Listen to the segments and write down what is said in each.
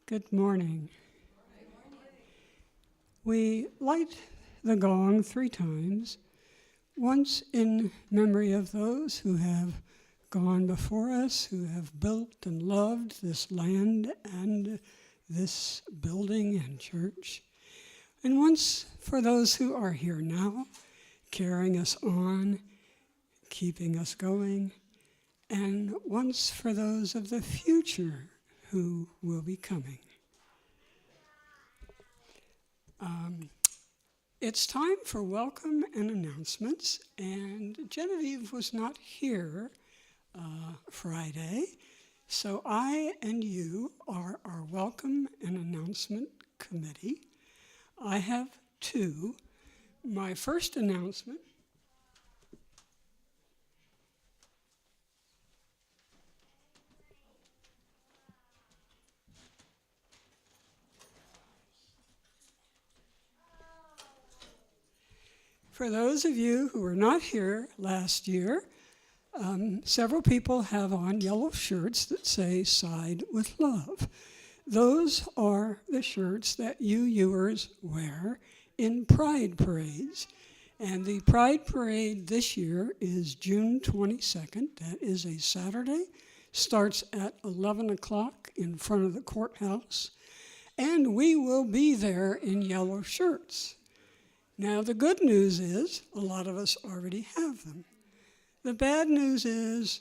Good morning. We light the gong 3 times, once in memory of those who have gone before us, who have built and loved this land and this building and church, and once for those who are here now, carrying us on, keeping us going, and once for those of the future who will be coming. It's time for welcome and announcements, and Genevieve was not here Friday, so I and you are our welcome and announcement committee. I have 2. My first announcement for those of you who were not here last year, several people have on yellow shirts that say "Side with Love." Those are the shirts that you wear in Pride parades. And the Pride Parade this year is June 22nd. That is a Saturday. Starts at 11 o'clock in front of the courthouse. And we will be there in yellow shirts. Now, the good news is a lot of us already have them. The bad news is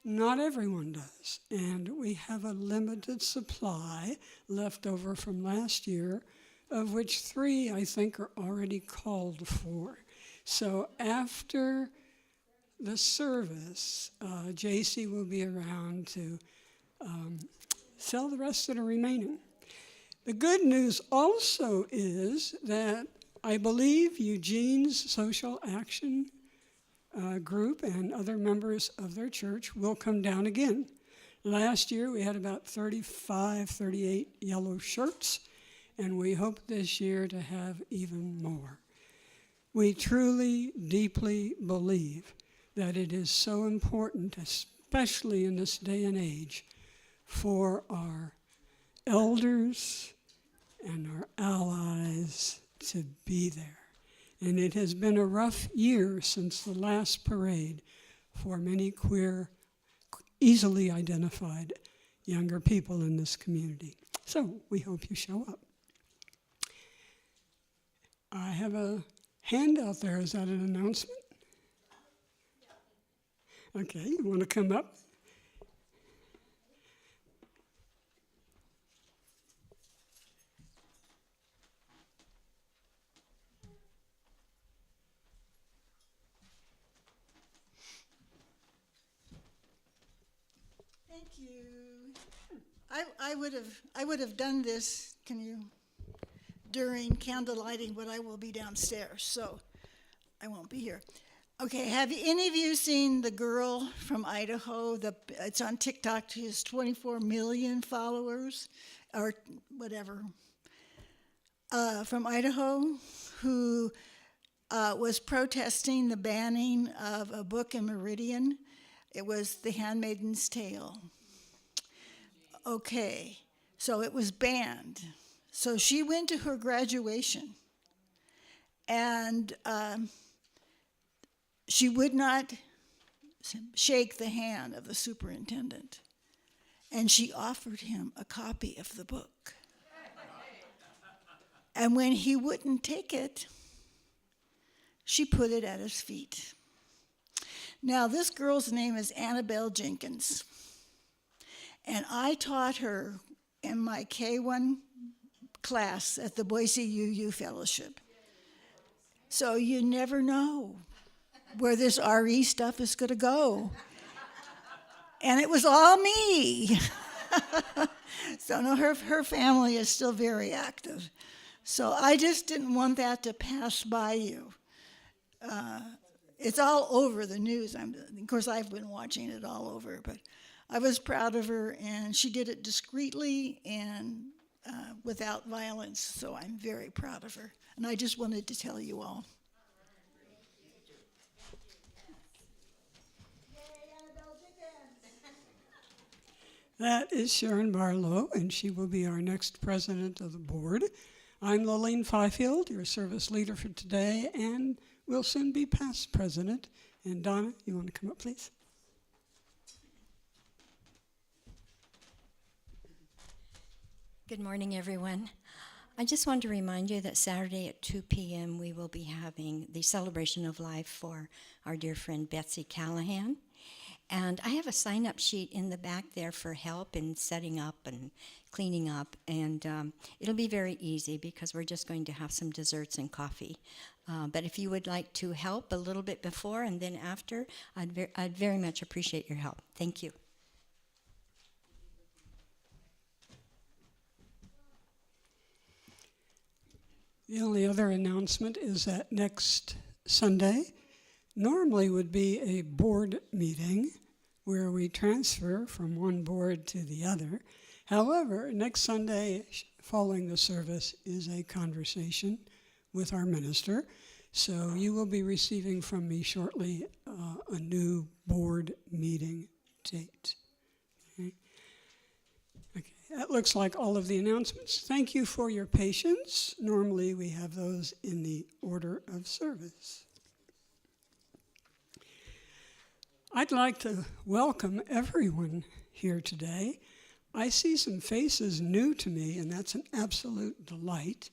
not everyone does, and we have a limited supply left over from last year, of which 3, I think, are already called for. So after the service, JC will be around to sell the rest that are remaining. The good news also is that I believe Eugene's social action group and other members of their church will come down again. Last year we had about 35, 38 yellow shirts, and we hope this year to have even more. We truly, deeply believe that it is so important, especially in this day and age, for our elders and our allies to be there. And it has been a rough year since the last parade for many queer, easily identified younger people in this community. So we hope you show up. I have a hand out there. Is that an announcement? Okay, you want to come up? Thank you. I would have done this, during candle lighting, but I will be downstairs, so I won't be here. Okay, have any of you seen the girl from Idaho? It's on TikTok. She has 24 million followers, or whatever, from Idaho, who was protesting the banning of a book in Meridian. It was The Handmaid's Tale. Okay, so it was banned. So she went to her graduation, and she would not shake the hand of the superintendent, and she offered him a copy of the book. And when he wouldn't take it, she put it at his feet. Now, this girl's name is Annabelle Jenkins, and I taught her in my K1 class at the Boise UU Fellowship. So you never know where this RE stuff is going to go. And it was all me. So no, her family is still very active. So I just didn't want that to pass by you. It's all over the news. Of course, I've been watching it all over, but I was proud of her, and she did it discreetly and without violence, so I'm very proud of her. And I just wanted to tell you all. That is Sharon Barlow, and she will be our next president of the board. I'm Lillian Fifield, your service leader for today, and will soon be past president. And Donna, you want to come up, please? Good morning, everyone. I just want to remind you that Saturday at 2 p.m. we will be having the celebration of life for our dear friend Betsy Callahan. And I have a sign-up sheet in the back there for help in setting up and cleaning up. And it'll be very easy because we're just going to have some desserts and coffee. But if you would like to help a little bit before and then after, I'd very much appreciate your help. Thank you. The only other announcement is that next Sunday normally would be a board meeting where we transfer from one board to the other. However, next Sunday following the service is a conversation with our minister. So you will be receiving from me shortly a new board meeting date. Okay, that looks like all of the announcements. Thank you for your patience. Normally we have those in the order of service. I'd like to welcome everyone here today. I see some faces new to me, and that's an absolute delight.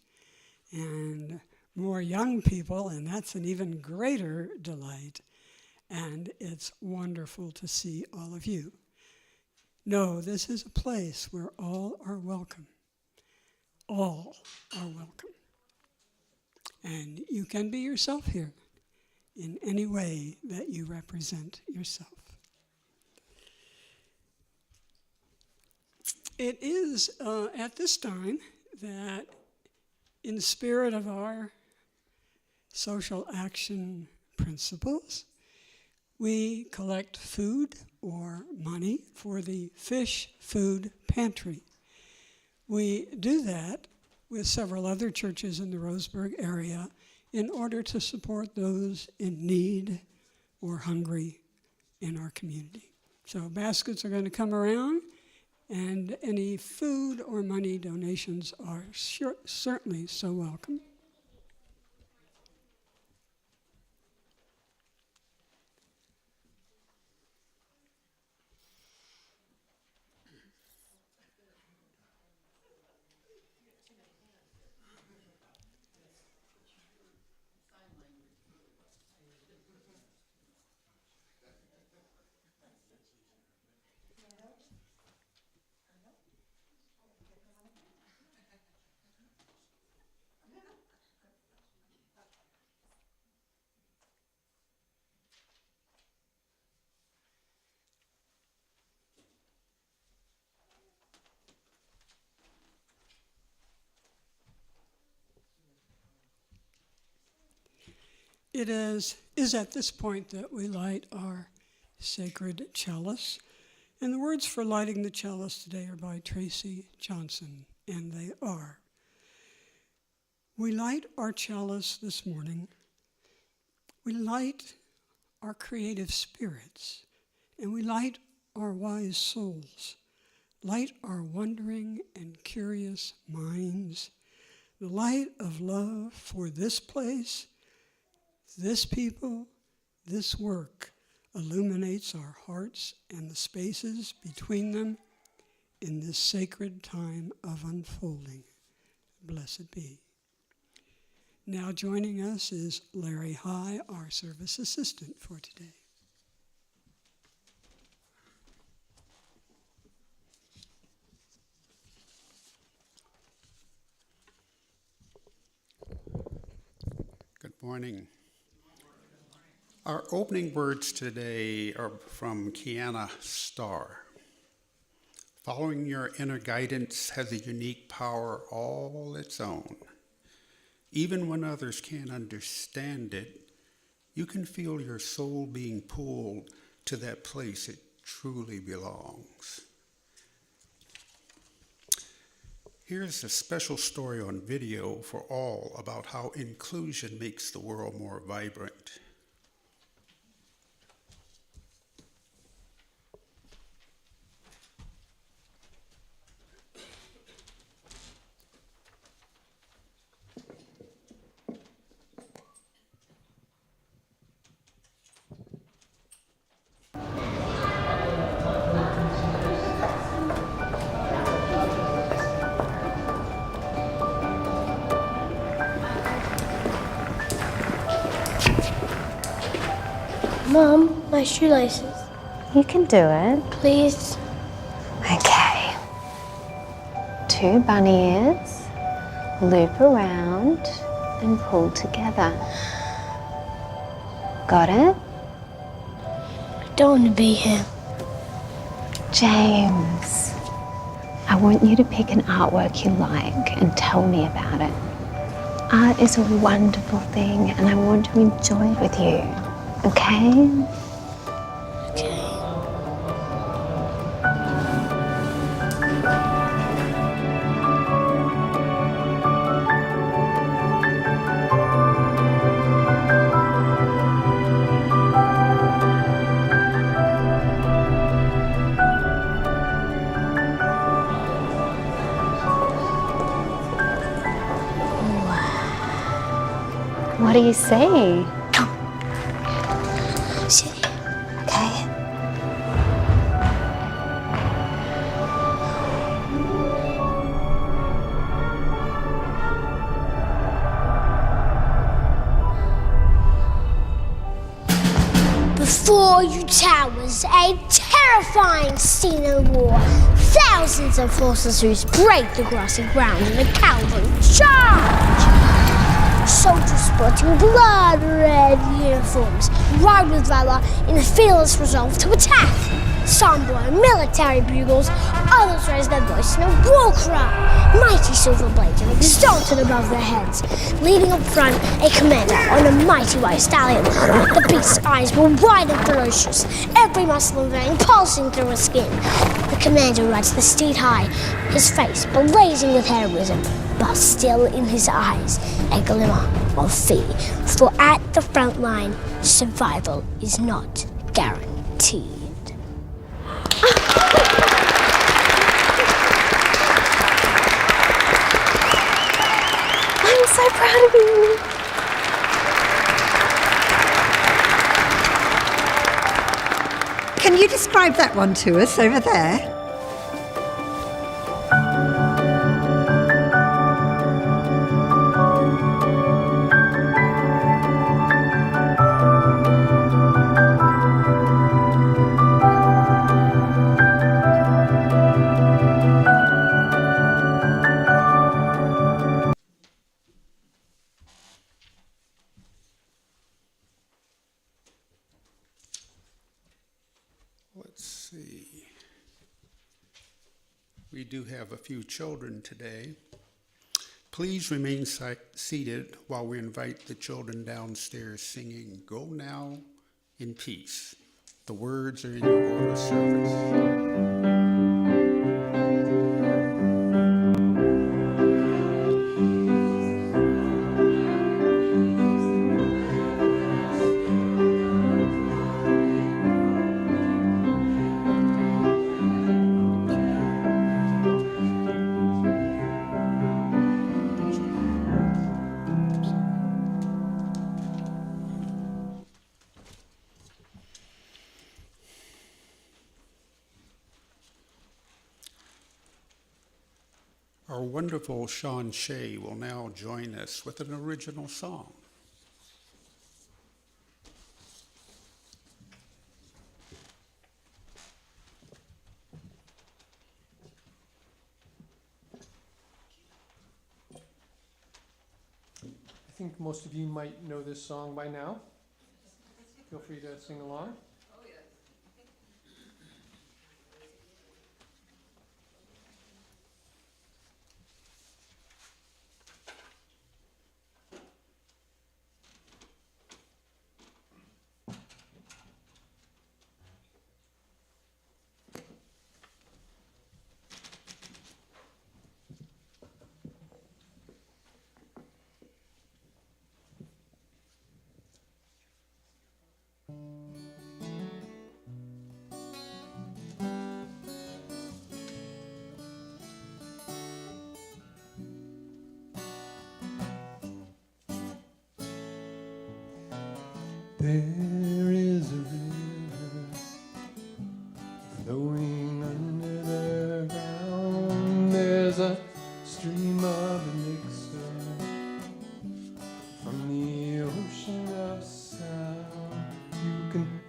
And more young people, and that's an even greater delight. And it's wonderful to see all of you. No, this is a place where all are welcome. All are welcome. And you can be yourself here in any way that you represent yourself. It is at this time that, in the spirit of our social action principles, we collect food or money for the Fish Food Pantry. We do that with several other churches in the Roseburg area in order to support those in need or hungry in our community. So baskets are going to come around, and any food or money donations are certainly so welcome. It is at this point that we light our sacred chalice. And the words for lighting the chalice today are by Tracy Johnson, and they are: we light our chalice this morning. We light our creative spirits, and we light our wise souls, light our wondering and curious minds, the light of love for this place, this people, this work illuminates our hearts and the spaces between them in this sacred time of unfolding. Blessed be. Now joining us is Larry High, our service assistant for today. Good morning. Our opening words today are from Kiana Starr. Following your inner guidance has a unique power all its own. Even when others can't understand it, you can feel your soul being pulled to that place it truly belongs. Here's a special story on video for all about how inclusion makes the world more vibrant. Mom, my shoelaces. You can do it. Please. Okay. 2 bunny ears, loop around and pull together. Got it? I don't want to be here. James, I want you to pick an artwork you like and tell me about it. Art is a wonderful thing and I want to enjoy it with you, okay? Okay. What do you see? See? Okay. Before you towers a terrifying scene of war. Thousands of forces who break the grassy ground in a cavalry charge. Soldiers sporting blood-red uniforms ride with valor in a fearless resolve to attack. Some blow military bugles, others raise their voice in a war cry. Mighty silver blades are exalted above their heads. Leading up front, a commander on a mighty white stallion. The beast's eyes were wide and ferocious, every muscle and vein pulsing through his skin. The commander rides the steed high, his face blazing with heroism, but still in his eyes a glimmer of fear. For at the front line, survival is not guaranteed. I'm so proud of you. Can you describe that one to us over there? Let's see. We do have a few children today. Please remain seated while we invite the children downstairs singing "Go Now in Peace." The words are in your order of service. Our wonderful Sean Shea will now join us with an original song. I think most of you might know this song by now. Feel free to sing along. There is a river flowing under the ground. There's a stream of elixir from the ocean of sound. You can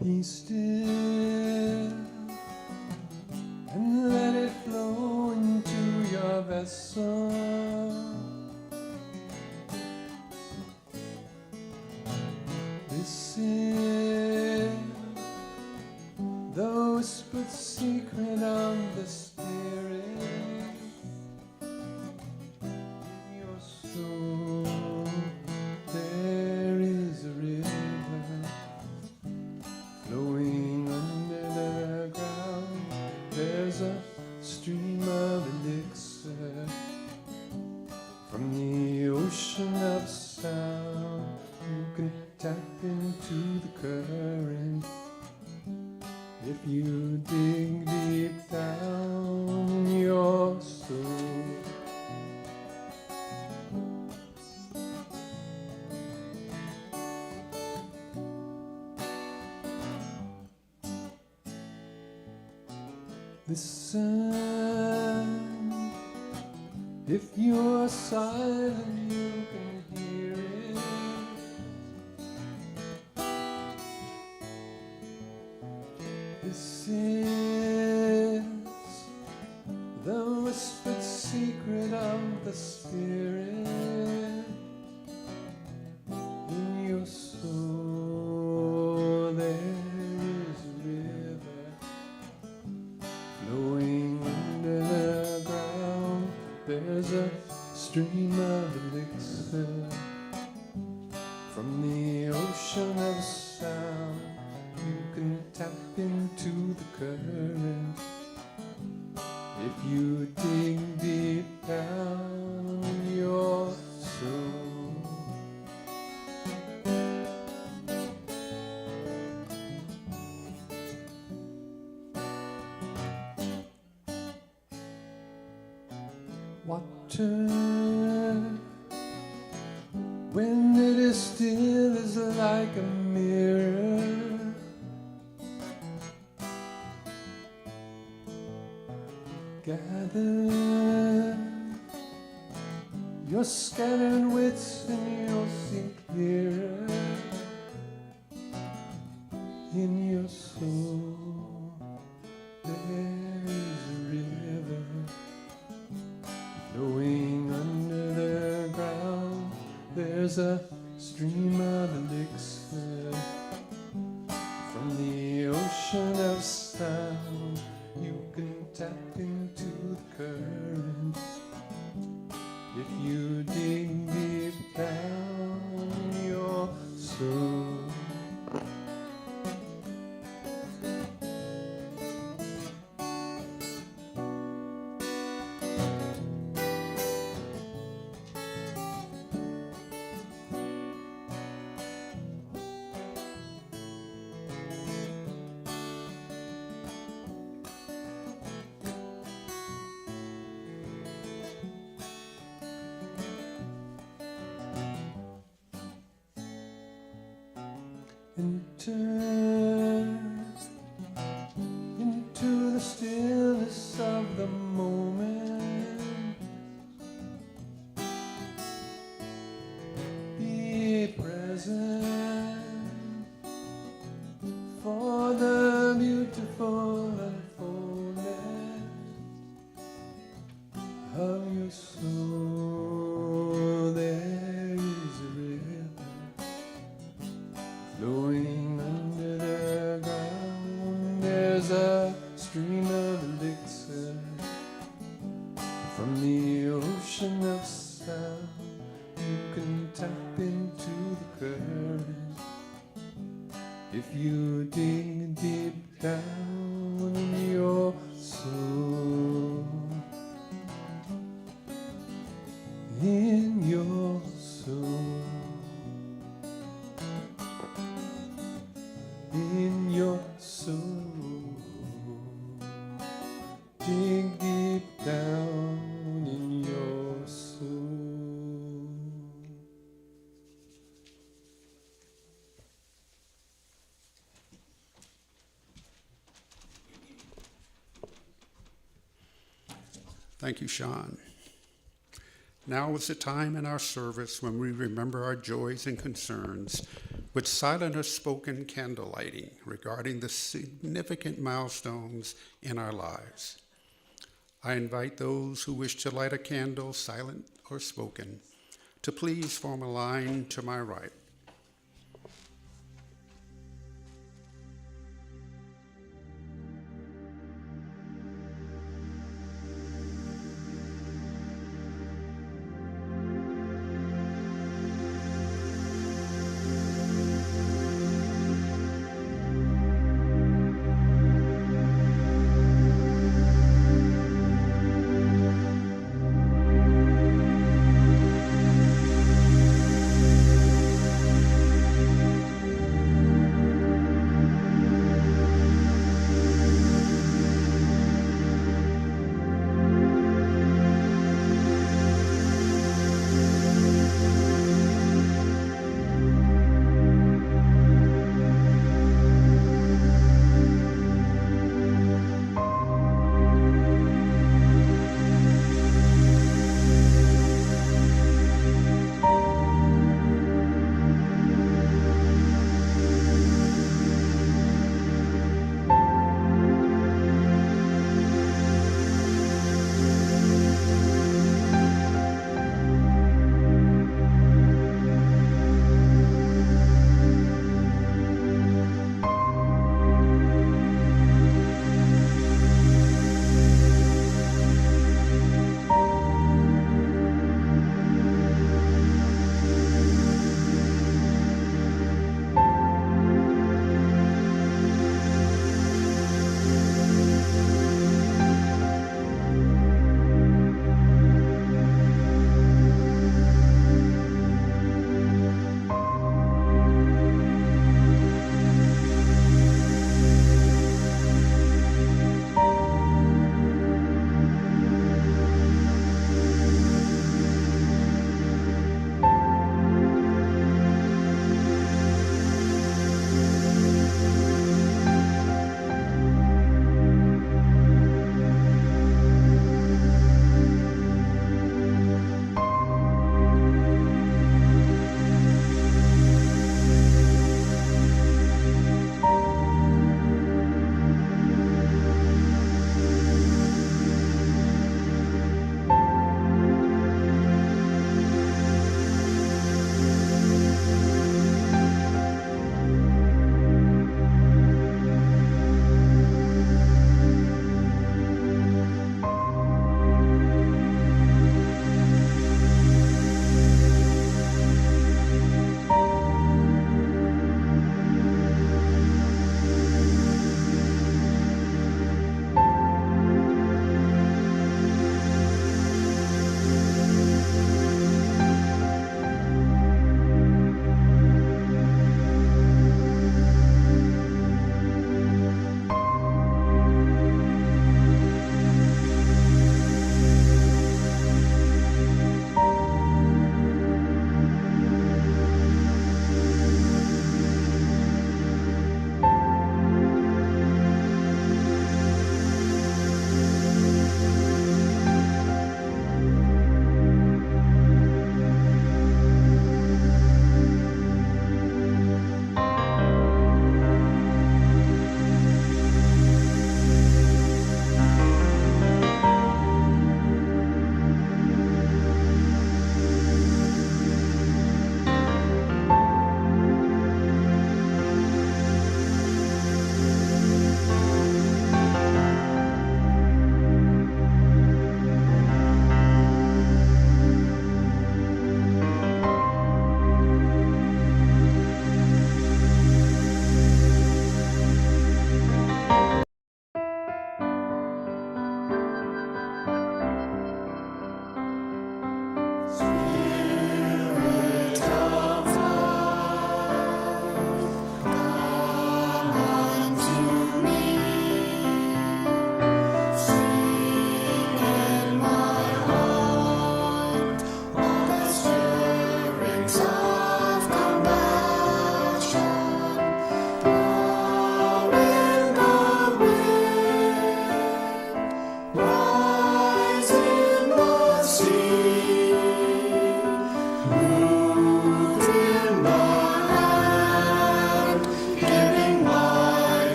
Be still and let it flow into your vessel. This is the whispered secret of the Spirit in your soul. There is a river flowing under the ground. There's a stream of elixir from the ocean of sound. You can tap into the current if you dig deep down in your soul. Listen, if you're silent, you can hear it. This is the whispered secret of the Spirit in your soul. There is a river flowing under the ground. There's a stream of elixir from the ocean of sound. You can tap into the current if you dig deep down in your soul. Water, when it is still, is like a mirror. Gather your scattered wits and you'll see clearer in your soul. There is a river flowing under the ground. There's a stream of elixir from the ocean of sound. You can tap into the current if you dig deep down in your soul. Enter into the stillness of the moment. Be present for the beautiful unfoldment of your soul. There is a river flowing under the ground. There's a stream of elixir from the ocean of sound. You can tap into the current if you dig deep down in your soul. In your soul. In your soul, dig deep down in your soul. Thank you, Sean. Now is the time in our service when we remember our joys and concerns with silent or spoken candle lighting regarding the significant milestones in our lives. I invite those who wish to light a candle, silent or spoken, to please form a line to my right.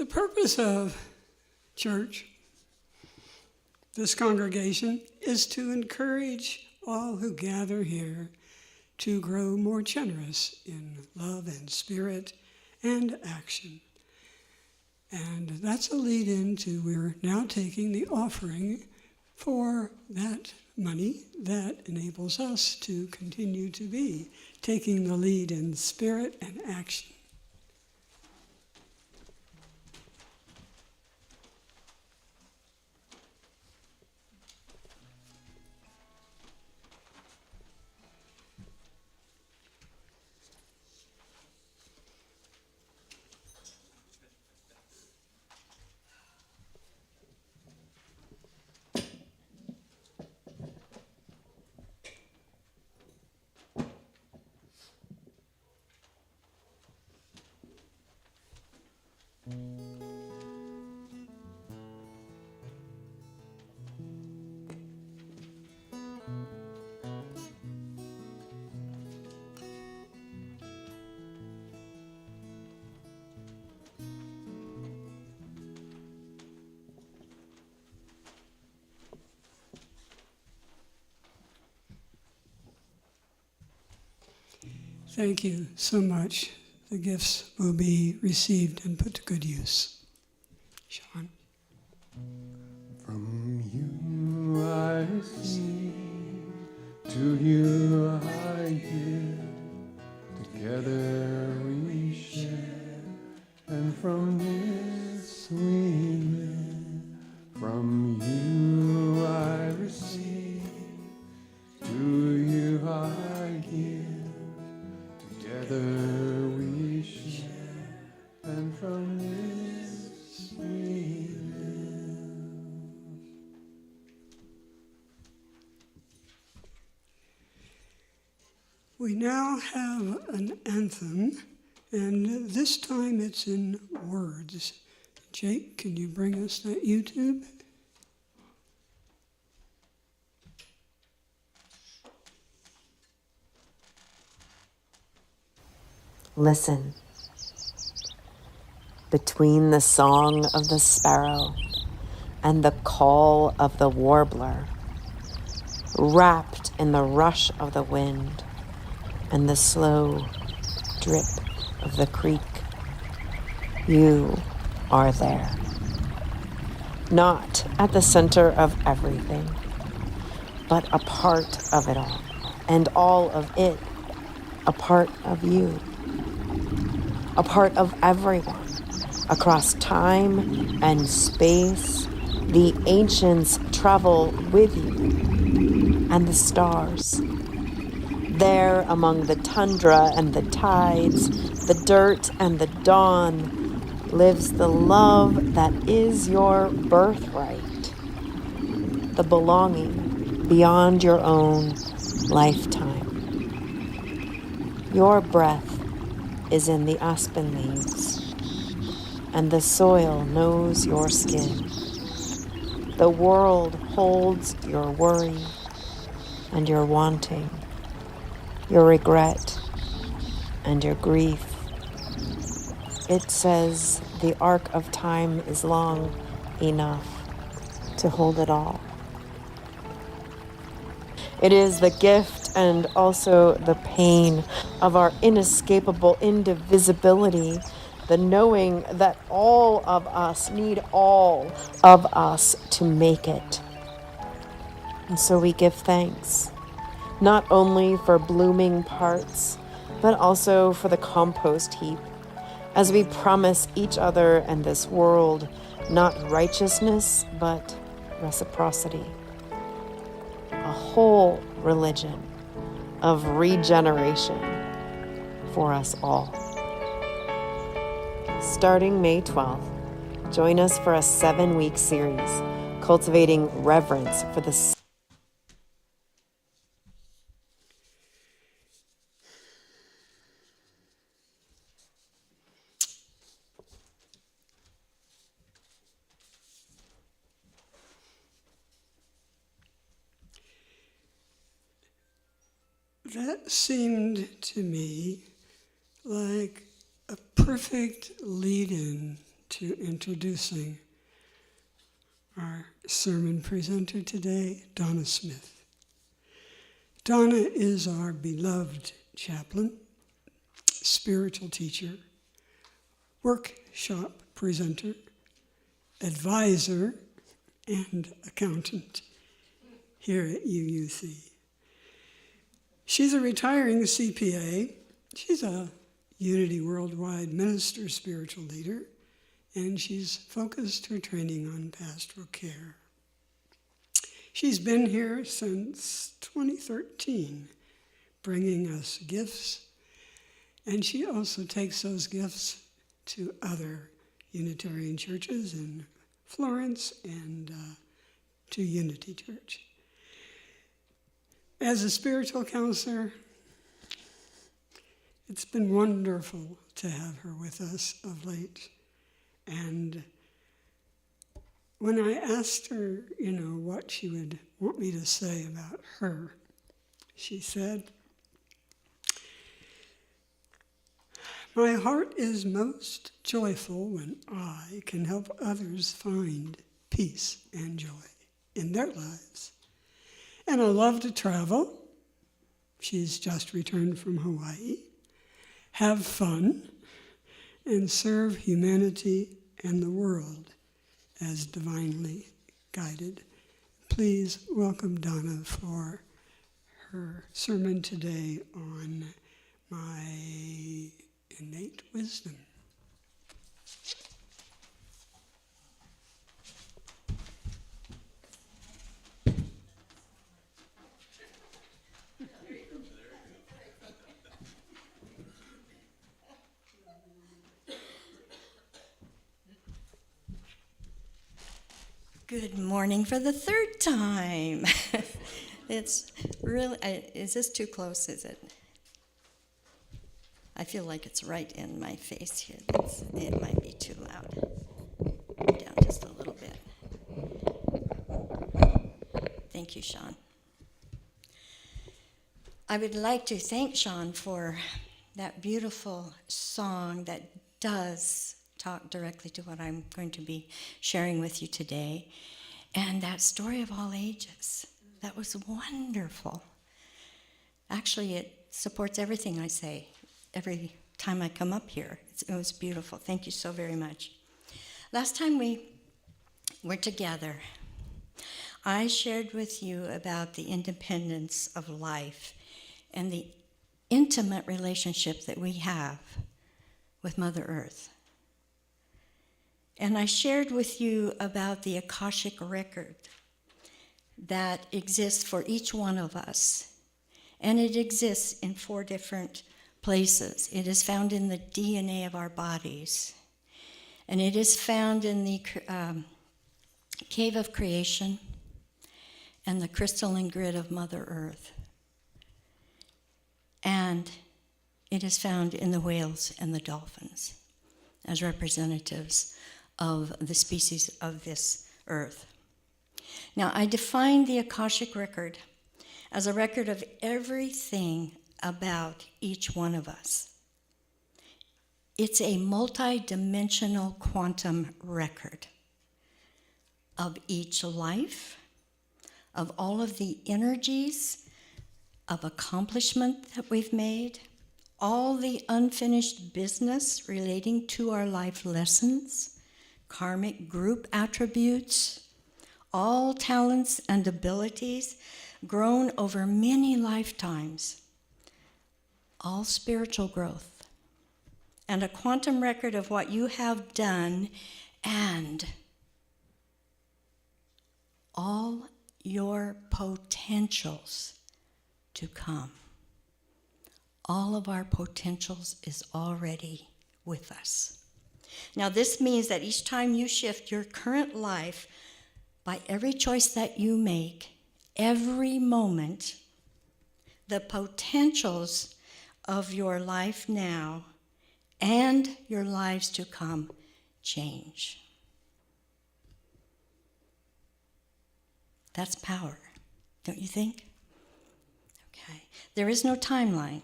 purpose of church, this congregation, is to encourage all who gather here to grow more generous in love and spirit and action. And that's a lead into we're now taking the offering for that money that enables us to continue to be taking the lead in spirit and action. Thank you so much. The gifts will be received and put to good use. Sean. From you I receive, to you I give, together we share, and from this we live. From you I receive, to you I give, together we share, and from this we live. We now have an anthem, and this time it's in words. Jake, can you bring us that YouTube? Listen. Between the song of the sparrow and the call of the warbler, wrapped in the rush of the wind and the slow drip of the creek, you are there. Not at the center of everything, but a part of it all, and all of it a part of you, a part of everyone. Across time and space, the ancients travel with you, and the stars. There among the tundra and the tides, the dirt and the dawn, lives the love that is your birthright, the belonging beyond your own lifetime. Your breath is in the aspen leaves, and the soil knows your skin. The world holds your worry and your wanting, your regret and your grief. It says the arc of time is long enough to hold it all. It is the gift and also the pain of our inescapable indivisibility, the knowing that all of us need all of us to make it. And so we give thanks, not only for blooming parts, but also for the compost heap, as we promise each other and this world not righteousness, but reciprocity. A whole religion of regeneration for us all. Starting May 12th, join us for a 7-week series, cultivating reverence for the That seemed to me like a perfect lead-in to introducing our sermon presenter today, Donna Smith. Donna is our beloved chaplain, spiritual teacher, workshop presenter, advisor, and accountant here at UUC. She's a retiring CPA. She's a Unity Worldwide minister, spiritual leader, and she's focused her training on pastoral care. She's been here since 2013, bringing us gifts, and she also takes those gifts to other Unitarian churches in Florence and to Unity Church. As a spiritual counselor, it's been wonderful to have her with us of late. And when I asked her, what she would want me to say about her, she said, "My heart is most joyful when I can help others find peace and joy in their lives. And I love to travel." She's just returned from Hawaii. "Have fun and serve humanity and the world as divinely guided." Please welcome Donna for her sermon today on my innate wisdom. Good morning for the third time. It's really, is this too close, is it? I feel like it's right in my face here. It might be too loud. Down just a little bit. Thank you, Sean. I would like to thank Sean for that beautiful song that does talk directly to what I'm going to be sharing with you today. And that story of all ages, that was wonderful. Actually, it supports everything I say every time I come up here. It was beautiful. Thank you so very much. Last time we were together, I shared with you about the independence of life and the intimate relationship that we have with Mother Earth. And I shared with you about the Akashic record that exists for each one of us. And it exists in 4 different places. It is found in the DNA of our bodies. And it is found in the cave of creation and the crystalline grid of Mother Earth. And it is found in the whales and the dolphins as representatives of the species of this earth. Now, I define the Akashic record as a record of everything about each one of us. It's a multi-dimensional quantum record of each life, of all of the energies of accomplishment that we've made, all the unfinished business relating to our life lessons, karmic group attributes, all talents and abilities grown over many lifetimes, all spiritual growth, and a quantum record of what you have done and all your potentials to come. All of our potentials is already with us. Now, this means that each time you shift your current life, by every choice that you make, every moment, the potentials of your life now and your lives to come change. That's power, don't you think? Okay. There is no timeline.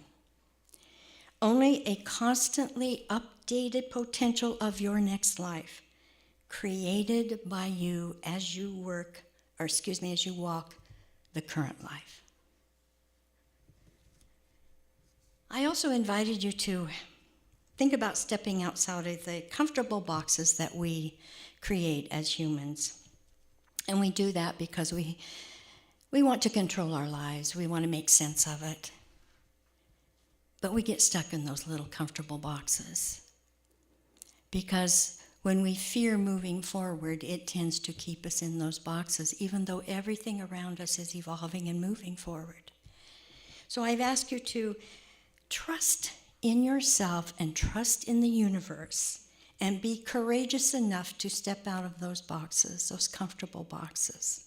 Only a constantly updated updated potential of your next life, created by you as you as you walk the current life. I also invited you to think about stepping outside of the comfortable boxes that we create as humans. And we do that because we want to control our lives. We want to make sense of it. But we get stuck in those little comfortable boxes. Because when we fear moving forward, it tends to keep us in those boxes, even though everything around us is evolving and moving forward. So I've asked you to trust in yourself and trust in the universe, and be courageous enough to step out of those boxes, those comfortable boxes.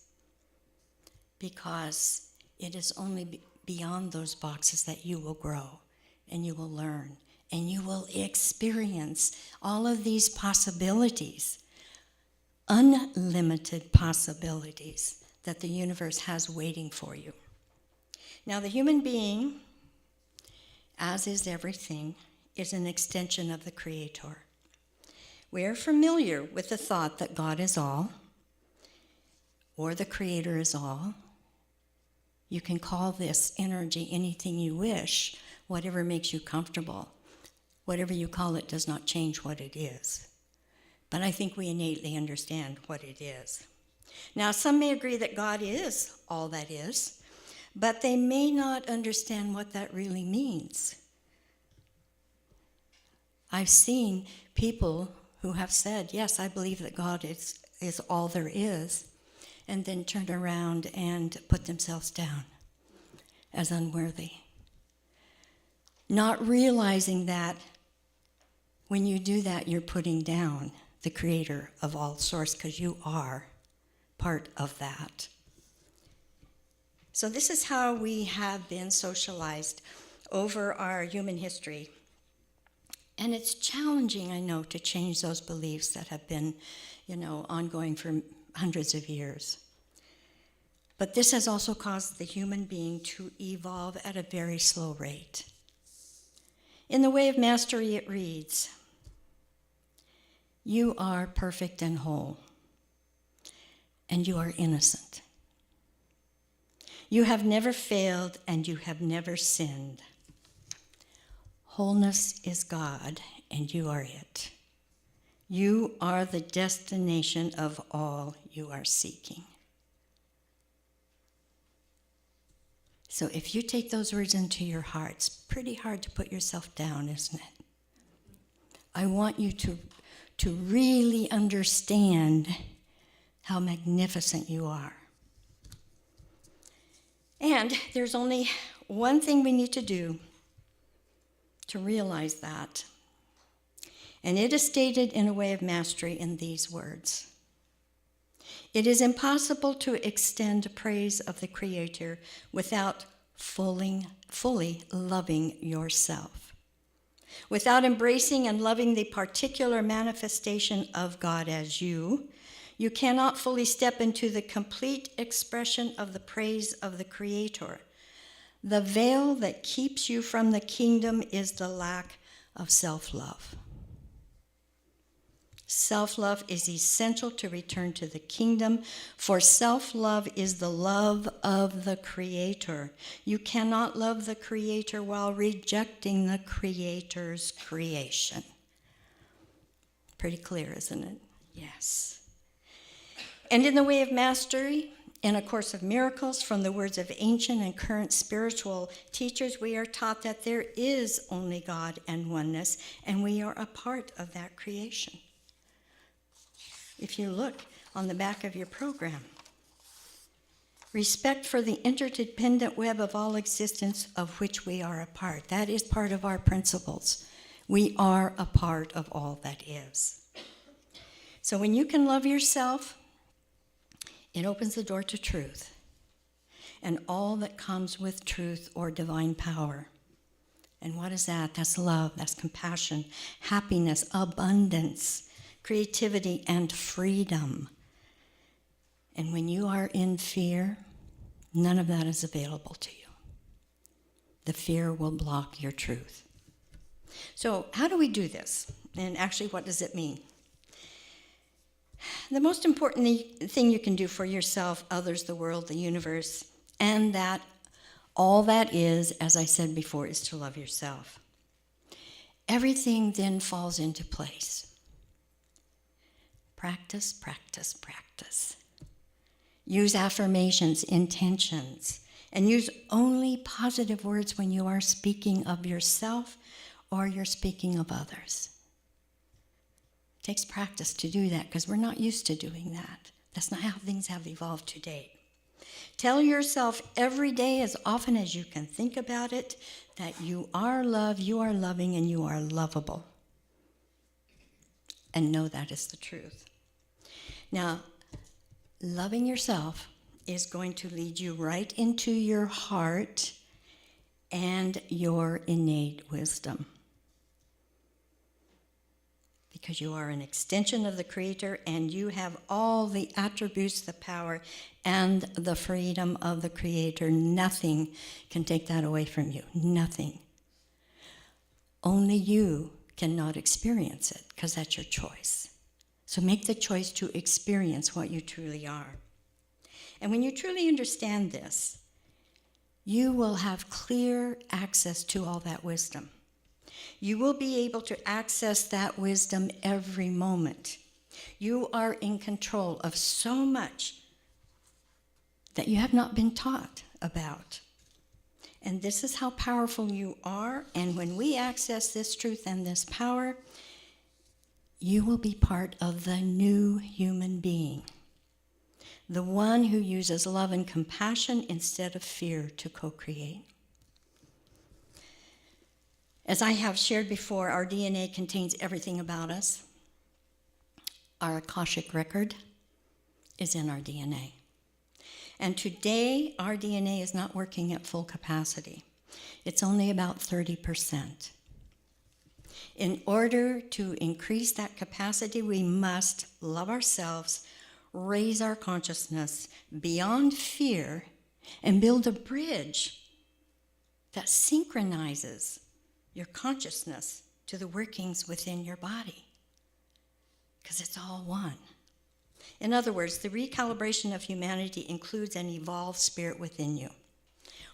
Because it is only beyond those boxes that you will grow, and you will learn, and you will experience all of these possibilities, unlimited possibilities that the universe has waiting for you. Now, the human being, as is everything, is an extension of the Creator. We are familiar with the thought that God is all, or the Creator is all. You can call this energy anything you wish, whatever makes you comfortable. Whatever you call it does not change what it is. But I think we innately understand what it is. Now, some may agree that God is all that is, but they may not understand what that really means. I've seen people who have said, yes, I believe that God is all there is, and then turn around and put themselves down as unworthy. Not realizing that when you do that, you're putting down the Creator of all source, because you are part of that. So this is how we have been socialized over our human history. And it's challenging, I know, to change those beliefs that have been, ongoing for hundreds of years. But this has also caused the human being to evolve at a very slow rate. In the Way of Mastery, it reads, "You are perfect and whole, and you are innocent. You have never failed, and you have never sinned. Wholeness is God, and you are it. You are the destination of all you are seeking." So if you take those words into your heart, it's pretty hard to put yourself down, isn't it? I want you to really understand how magnificent you are. And there's only one thing we need to do to realize that. And it is stated in A Way of Mastery in these words. It is impossible to extend praise of the Creator without fully loving yourself. Without embracing and loving the particular manifestation of God as you cannot fully step into the complete expression of the praise of the Creator. The veil that keeps you from the kingdom is the lack of self-love. Self-love is essential to return to the kingdom, for self-love is the love of the Creator. You cannot love the Creator while rejecting the Creator's creation. Pretty clear, isn't it? Yes. And in the Way of Mastery, in A Course of Miracles, from the words of ancient and current spiritual teachers, we are taught that there is only God and oneness, and we are a part of that creation. If you look on the back of your program, respect for the interdependent web of all existence of which we are a part. That is part of our principles. We are a part of all that is. So when you can love yourself, it opens the door to truth and all that comes with truth or divine power. And what is that? That's love, that's compassion, happiness, abundance, creativity, and freedom. And when you are in fear, none of that is available to you. The fear will block your truth. So how do we do this? And actually, what does it mean? The most important thing you can do for yourself, others, the world, the universe, and that all that is, as I said before, is to love yourself. Everything then falls into place. Practice, practice, practice. Use affirmations, intentions, and use only positive words when you are speaking of yourself or you're speaking of others. It takes practice to do that because we're not used to doing that. That's not how things have evolved to date. Tell yourself every day, as often as you can think about it, that you are loved, you are loving, and you are lovable. And know that is the truth. Now, loving yourself is going to lead you right into your heart and your innate wisdom. Because you are an extension of the Creator and you have all the attributes, the power, and the freedom of the Creator. Nothing can take that away from you. Nothing. Only you cannot experience it because that's your choice. So make the choice to experience what you truly are. And when you truly understand this, you will have clear access to all that wisdom. You will be able to access that wisdom every moment. You are in control of so much that you have not been taught about. And this is how powerful you are. And when we access this truth and this power, you will be part of the new human being. The one who uses love and compassion instead of fear to co-create. As I have shared before, our DNA contains everything about us. Our Akashic record is in our DNA. And today, our DNA is not working at full capacity. It's only about 30%. In order to increase that capacity, we must love ourselves, raise our consciousness beyond fear, and build a bridge that synchronizes your consciousness to the workings within your body, because it's all one. In other words, the recalibration of humanity includes an evolved spirit within you.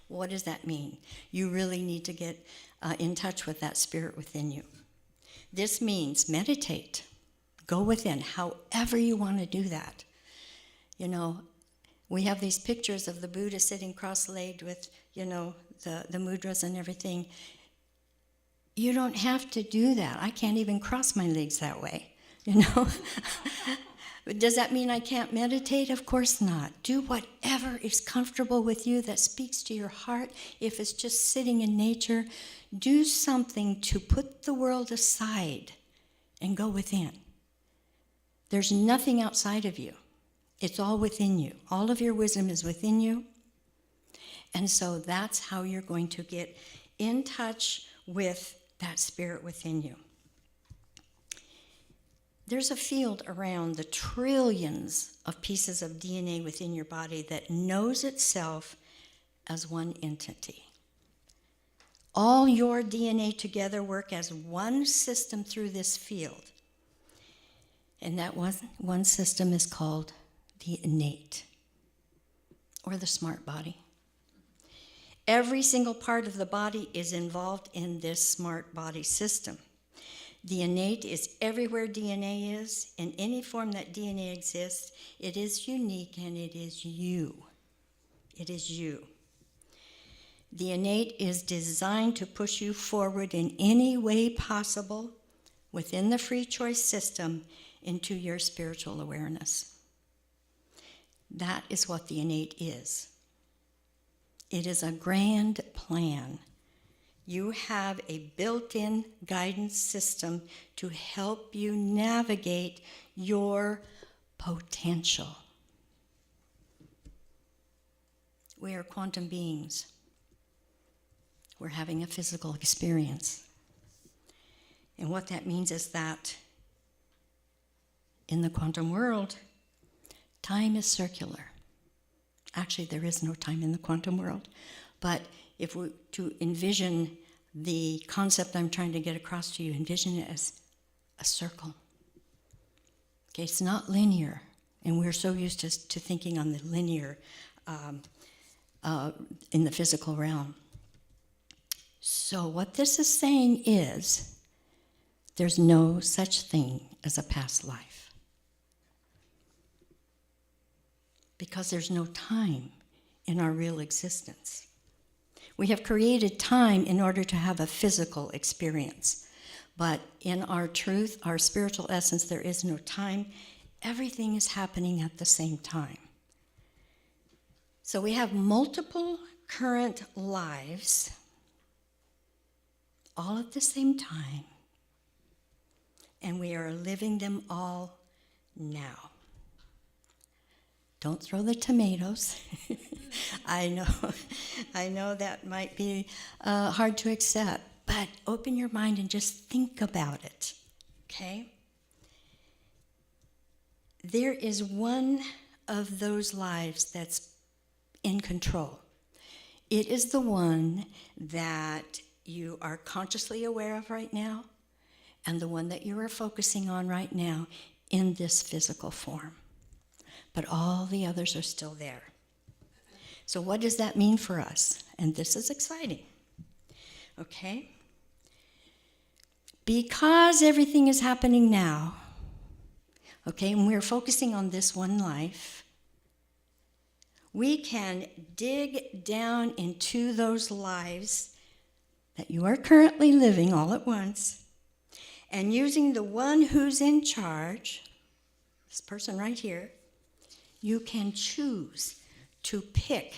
What does that mean? You really need to get in touch with that spirit within you. This means meditate, go within, however you want to do that. You know, we have these pictures of the Buddha sitting cross-legged with, you know, the mudras and everything. You don't have to do that. I can't even cross my legs that way, you know. But does that mean I can't meditate? Of course not. Do whatever is comfortable with you that speaks to your heart. If it's just sitting in nature, do something to put the world aside and go within. There's nothing outside of you. It's all within you. All of your wisdom is within you. And so that's how you're going to get in touch with that spirit within you. There's a field around the trillions of pieces of DNA within your body that knows itself as one entity. All your DNA together work as one system through this field. And that one system is called the innate, or the smart body. Every single part of the body is involved in this smart body system. The innate is everywhere DNA is. In any form that DNA exists, it is unique and it is you. It is you. The innate is designed to push you forward in any way possible within the free choice system into your spiritual awareness. That is what the innate is. It is a grand plan. You have a built-in guidance system to help you navigate your potential. We are quantum beings. We're having a physical experience. And what that means is that in the quantum world, time is circular. Actually, there is no time in the quantum world. But if we to envision the concept I'm trying to get across to you, envision it as a circle. Okay, it's not linear, and we're so used to thinking on the linear in the physical realm. So what this is saying is there's no such thing as a past life. Because there's no time in our real existence. We have created time in order to have a physical experience. But in our truth, our spiritual essence, there is no time. Everything is happening at the same time. So we have multiple current lives, all at the same time, and we are living them all now. Don't throw the tomatoes. I know that might be hard to accept, but open your mind and just think about it, okay? There is one of those lives that's in control. It is the one that you are consciously aware of right now, and the one that you are focusing on right now in this physical form. But all the others are still there. So what does that mean for us? And this is exciting, okay? Because everything is happening now, okay, and we're focusing on this one life, we can dig down into those lives that you are currently living all at once, and using the one who's in charge, this person right here, you can choose to pick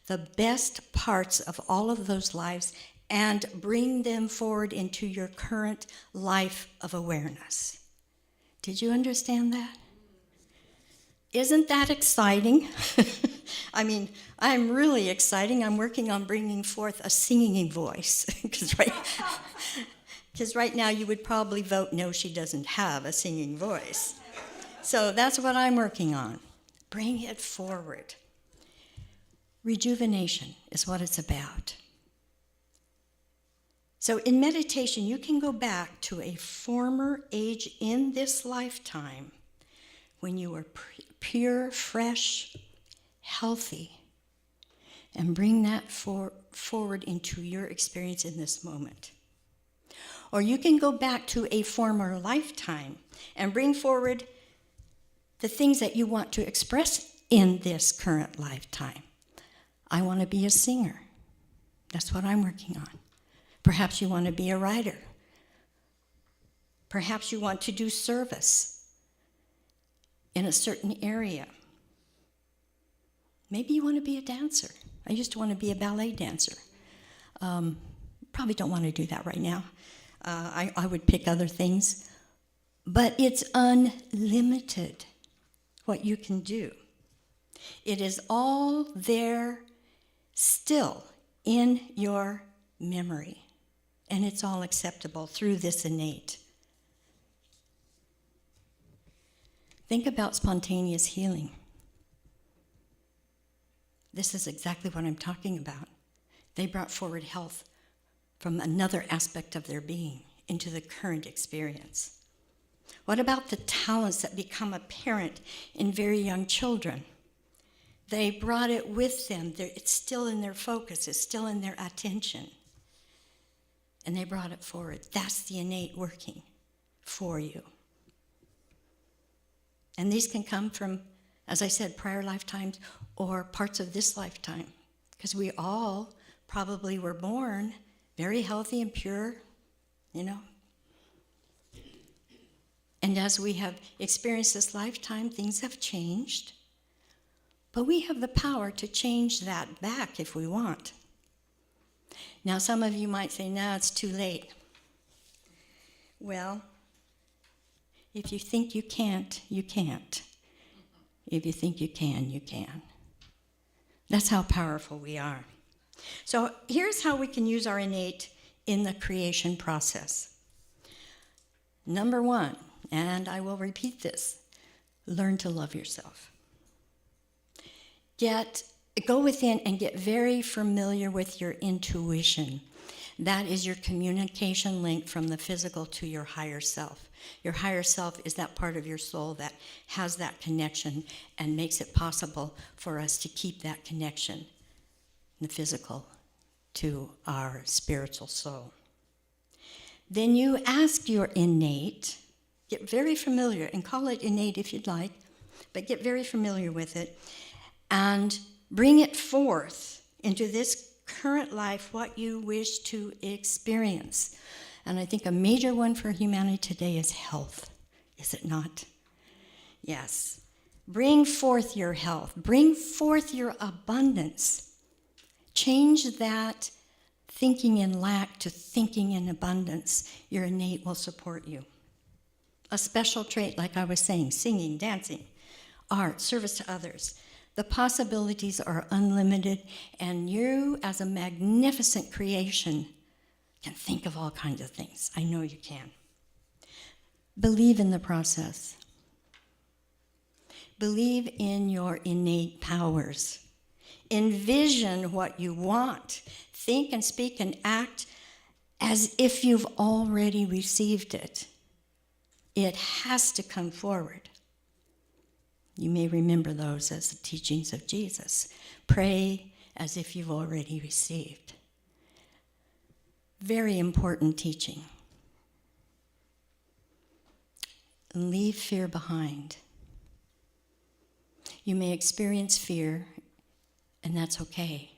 the best parts of all of those lives and bring them forward into your current life of awareness. Did you understand that? Isn't that exciting? I mean, I'm really exciting. I'm working on bringing forth a singing voice. Because right now you would probably vote no, she doesn't have a singing voice. So that's what I'm working on. Bring it forward. Rejuvenation is what it's about. So in meditation, you can go back to a former age in this lifetime when you were pure, fresh, healthy, and bring that forward into your experience in this moment. Or you can go back to a former lifetime and bring forward the things that you want to express in this current lifetime. I want to be a singer. That's what I'm working on. Perhaps you want to be a writer. Perhaps you want to do service in a certain area. Maybe you want to be a dancer. I used to want to be a ballet dancer. Probably don't want to do that right now. I would pick other things. But it's unlimited what you can do. It is all there still in your memory. And it's all acceptable through this innate. Think about spontaneous healing. This is exactly what I'm talking about. They brought forward health from another aspect of their being into the current experience. What about the talents that become apparent in very young children? They brought it with them. It's still in their focus. It's still in their attention. And they brought it forward. That's the innate working for you. And these can come from, as I said, prior lifetimes or parts of this lifetime. Because we all probably were born very healthy and pure, you know. And as we have experienced this lifetime, things have changed. But we have the power to change that back if we want. Now, some of you might say, no, it's too late. Well, if you think you can't, you can't. If you think you can, you can. That's how powerful we are. So here's how we can use our innate in the creation process. Number one, and I will repeat this, learn to love yourself. Go within and get very familiar with your intuition. That is your communication link from the physical to your higher self. Your higher self is that part of your soul that has that connection and makes it possible for us to keep that connection, the physical, to our spiritual soul. Then you ask your innate, get very familiar, and call it innate if you'd like, but get very familiar with it, and bring it forth into this current life, what you wish to experience. And I think a major one for humanity today is health, is it not? Yes. Bring forth your health. Bring forth your abundance. Change that thinking in lack to thinking in abundance. Your innate will support you. A special trait, like I was saying, singing, dancing, art, service to others. The possibilities are unlimited, and you, as a magnificent creation, can think of all kinds of things. I know you can. Believe in the process. Believe in your innate powers. Envision what you want. Think and speak and act as if you've already received it. It has to come forward. You may remember those as the teachings of Jesus. Pray as if you've already received. Very important teaching. Leave fear behind. You may experience fear, and that's okay,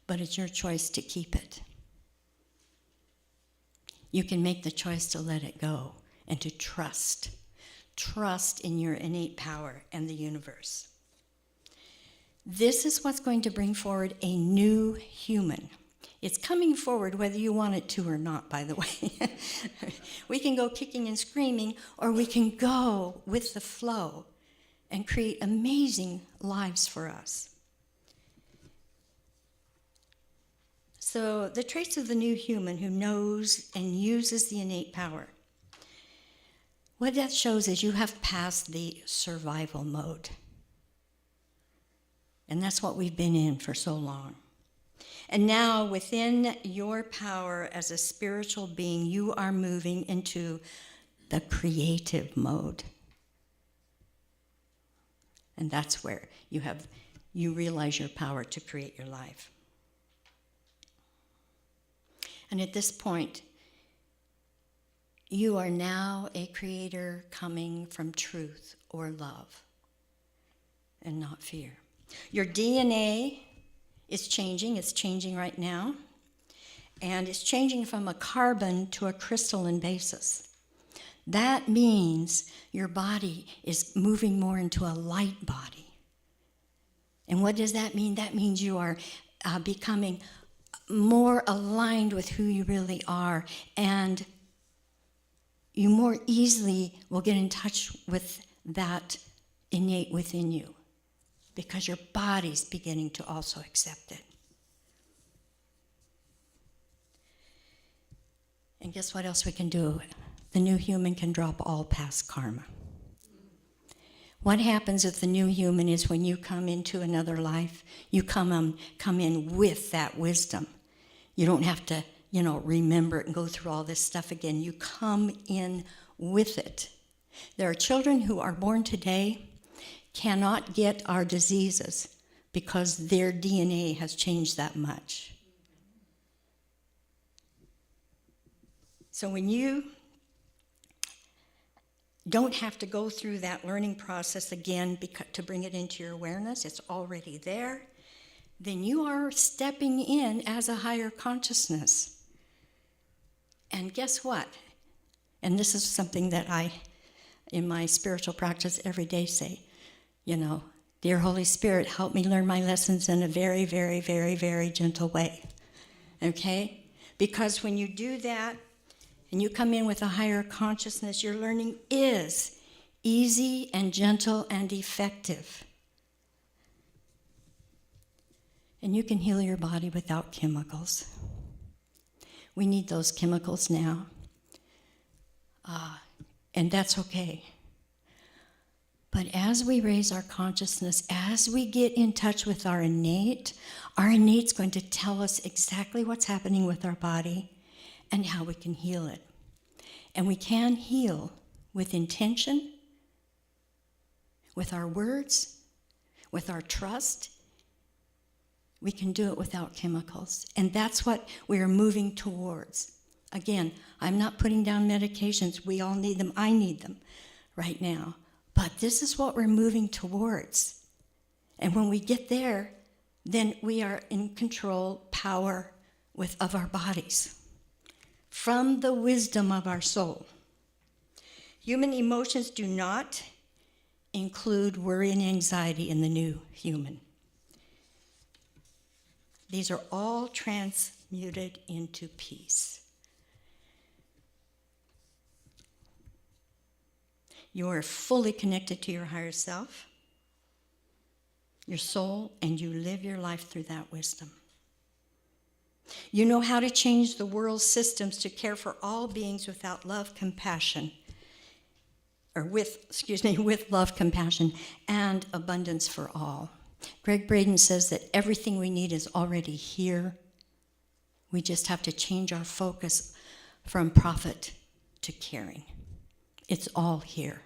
but it's your choice to keep it. You can make the choice to let it go and to trust. Trust in your innate power and the universe. This is what's going to bring forward a new human. It's coming forward whether you want it to or not, by the way. We can go kicking and screaming, or we can go with the flow and create amazing lives for us. So the traits of the new human who knows and uses the innate power. What that shows is you have passed the survival mode. And that's what we've been in for so long. And now, within your power as a spiritual being, you are moving into the creative mode. And that's where you realize your power to create your life. And at this point, you are now a creator coming from truth or love and not fear. Your DNA is changing. It's changing right now. And it's changing from a carbon to a crystalline basis. That means your body is moving more into a light body. And what does that mean? That means you are becoming more aligned with who you really are, and you more easily will get in touch with that innate within you because your body's beginning to also accept it. And guess what else we can do? The new human can drop all past karma. What happens with the new human is when you come into another life, you come in with that wisdom. You don't have to, remember it and go through all this stuff again. You come in with it. There are children who are born today, cannot get our diseases because their DNA has changed that much. So when you don't have to go through that learning process again to bring it into your awareness, it's already there, then you are stepping in as a higher consciousness. And guess what? And this is something that I, in my spiritual practice every day, say, dear Holy Spirit, help me learn my lessons in a very, very, very, very gentle way. Okay? Because when you do that, and you come in with a higher consciousness, your learning is easy and gentle and effective. And you can heal your body without chemicals. We need those chemicals now. And that's okay. But as we raise our consciousness, as we get in touch with our innate's going to tell us exactly what's happening with our body. and how we can heal it. And we can heal with intention, with our words, with our trust. We can do it without chemicals. And that's what we're moving towards. Again, I'm not putting down medications. We all need them. I need them right now. But this is what we're moving towards. And when we get there, then we are in control, power of our bodies from the wisdom of our soul. Human emotions do not include worry and anxiety in the new human. These are all transmuted into peace. You are fully connected to your higher self, your soul, and you live your life through that wisdom. You know how to change the world's systems to care for all beings without love, compassion, with love, compassion, and abundance for all. Greg Braden says that everything we need is already here. We just have to change our focus from profit to caring. It's all here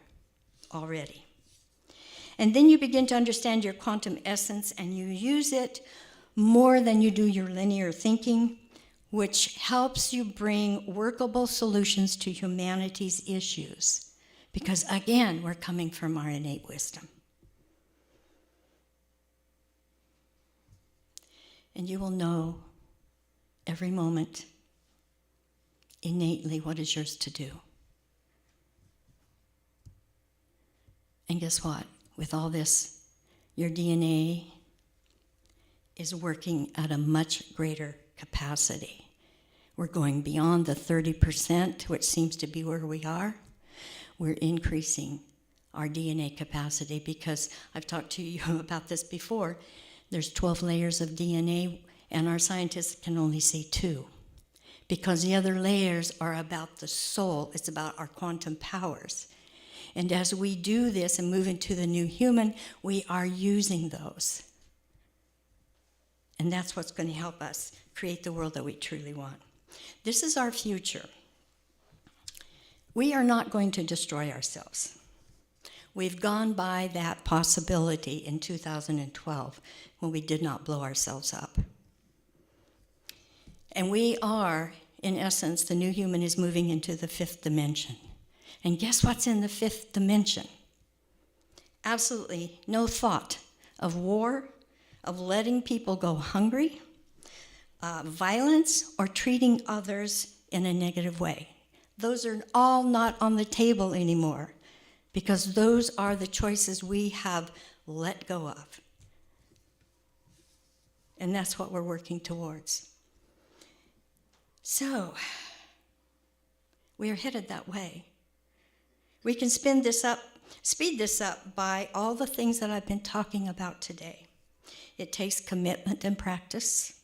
already. And then you begin to understand your quantum essence, and you use it more than you do your linear thinking, which helps you bring workable solutions to humanity's issues. Because again, we're coming from our innate wisdom. And you will know every moment innately what is yours to do. And guess what? With all this, your DNA is working at a much greater capacity. We're going beyond the 30%, which seems to be where we are. We're increasing our DNA capacity because I've talked to you about this before. There's 12 layers of DNA, and our scientists can only see 2 because the other layers are about the soul. It's about our quantum powers. And as we do this and move into the new human, we are using those. And that's what's going to help us create the world that we truly want. This is our future. We are not going to destroy ourselves. We've gone by that possibility in 2012 when we did not blow ourselves up. And we are, in essence, the new human is moving into the 5th dimension. And guess what's in the 5th dimension? Absolutely no thought of war, of letting people go hungry, violence, or treating others in a negative way. Those are all not on the table anymore because those are the choices we have let go of. And that's what we're working towards. So, we are headed that way. We can speed this up by all the things that I've been talking about today. It takes commitment and practice,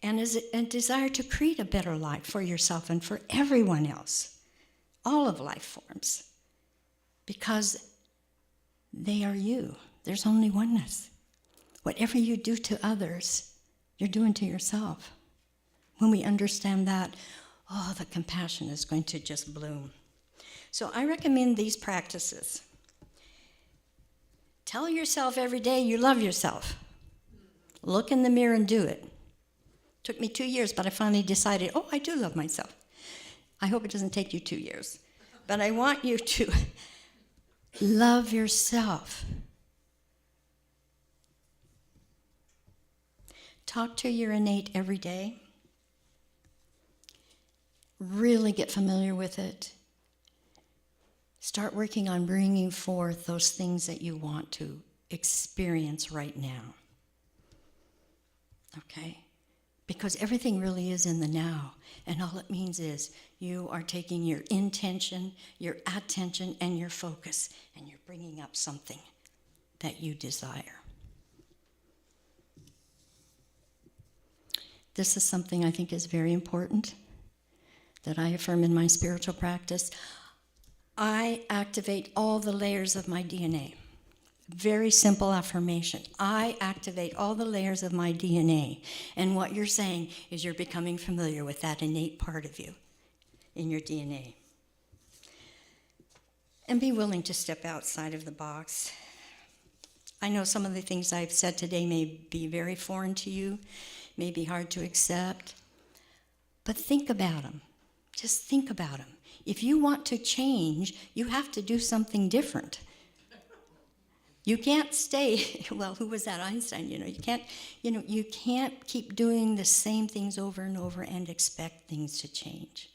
and is a desire to create a better life for yourself and for everyone else, all of life forms, because they are you. There's only oneness. Whatever you do to others, you're doing to yourself. When we understand that, the compassion is going to just bloom. So I recommend these practices. Tell yourself every day you love yourself. Look in the mirror and do it. Took me 2 years, but I finally decided, I do love myself. I hope it doesn't take you 2 years. But I want you to love yourself. Talk to your innate every day. Really get familiar with it. Start working on bringing forth those things that you want to experience right now. Okay? Because everything really is in the now. And all it means is you are taking your intention, your attention, and your focus, and you're bringing up something that you desire. This is something I think is very important that I affirm in my spiritual practice. I activate all the layers of my DNA Very simple affirmation. I activate all the layers of my DNA. And what you're saying is you're becoming familiar with that innate part of you in your DNA. And be willing to step outside of the box. I know some of the things I've said today may be very foreign to you, may be hard to accept, but think about them. Just think about them. If you want to change, you have to do something different. You can't stay, well, who was that? Einstein, you can't keep doing the same things over and over and expect things to change.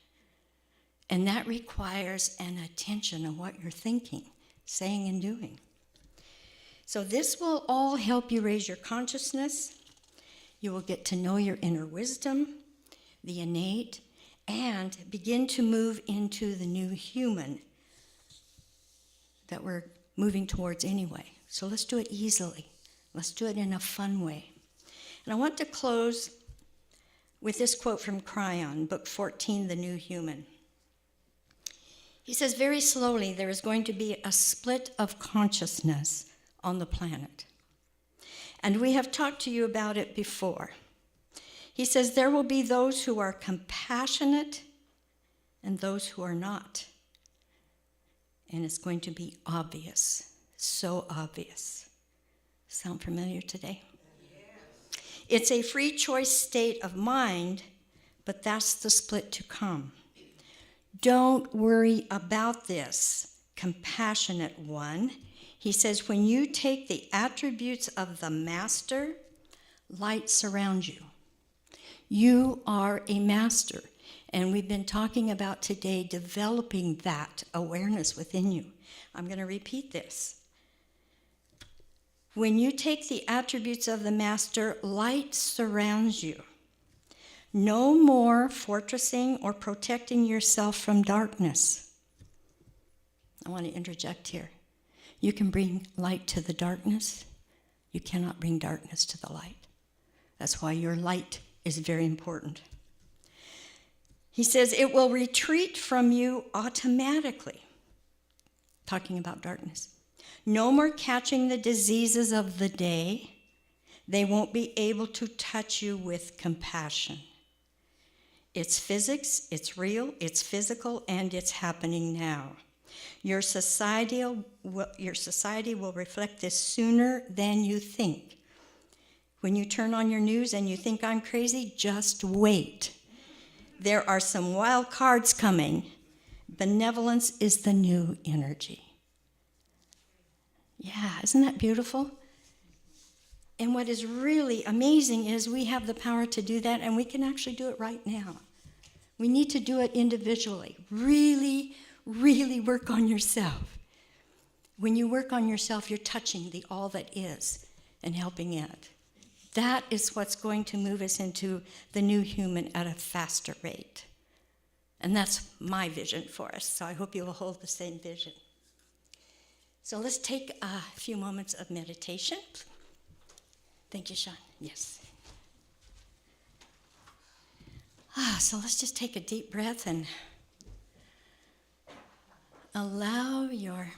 And that requires an attention of what you're thinking, saying, and doing. So this will all help you raise your consciousness. You will get to know your inner wisdom, the innate, and begin to move into the new human that we're moving towards anyway. So let's do it easily. Let's do it in a fun way. And I want to close with this quote from Cryon, book 14, The New Human. He says, very slowly, there is going to be a split of consciousness on the planet. And we have talked to you about it before. He says, there will be those who are compassionate and those who are not. And it's going to be obvious. So obvious. Sound familiar today? Yes. It's a free choice state of mind, but that's the split to come. Don't worry about this, compassionate one. He says, when you take the attributes of the master, light surrounds you. You are a master. And we've been talking about today developing that awareness within you. I'm going to repeat this. When you take the attributes of the master, light surrounds you. No more fortressing or protecting yourself from darkness. I want to interject here. You can bring light to the darkness. You cannot bring darkness to the light. That's why your light is very important. He says it will retreat from you automatically. Talking about darkness. No more catching the diseases of the day. They won't be able to touch you with compassion. It's physics, it's real, it's physical, and it's happening now. Your society will reflect this sooner than you think. When you turn on your news and you think I'm crazy, just wait. There are some wild cards coming. Benevolence is the new energy. Yeah, isn't that beautiful? And what is really amazing is we have the power to do that, and we can actually do it right now. We need to do it individually. Really, really work on yourself. When you work on yourself, you're touching the all that is and helping it. That is what's going to move us into the new human at a faster rate. And that's my vision for us, so I hope you will hold the same vision. So let's take a few moments of meditation. Thank you, Sean. Yes. So let's just take a deep breath and allow your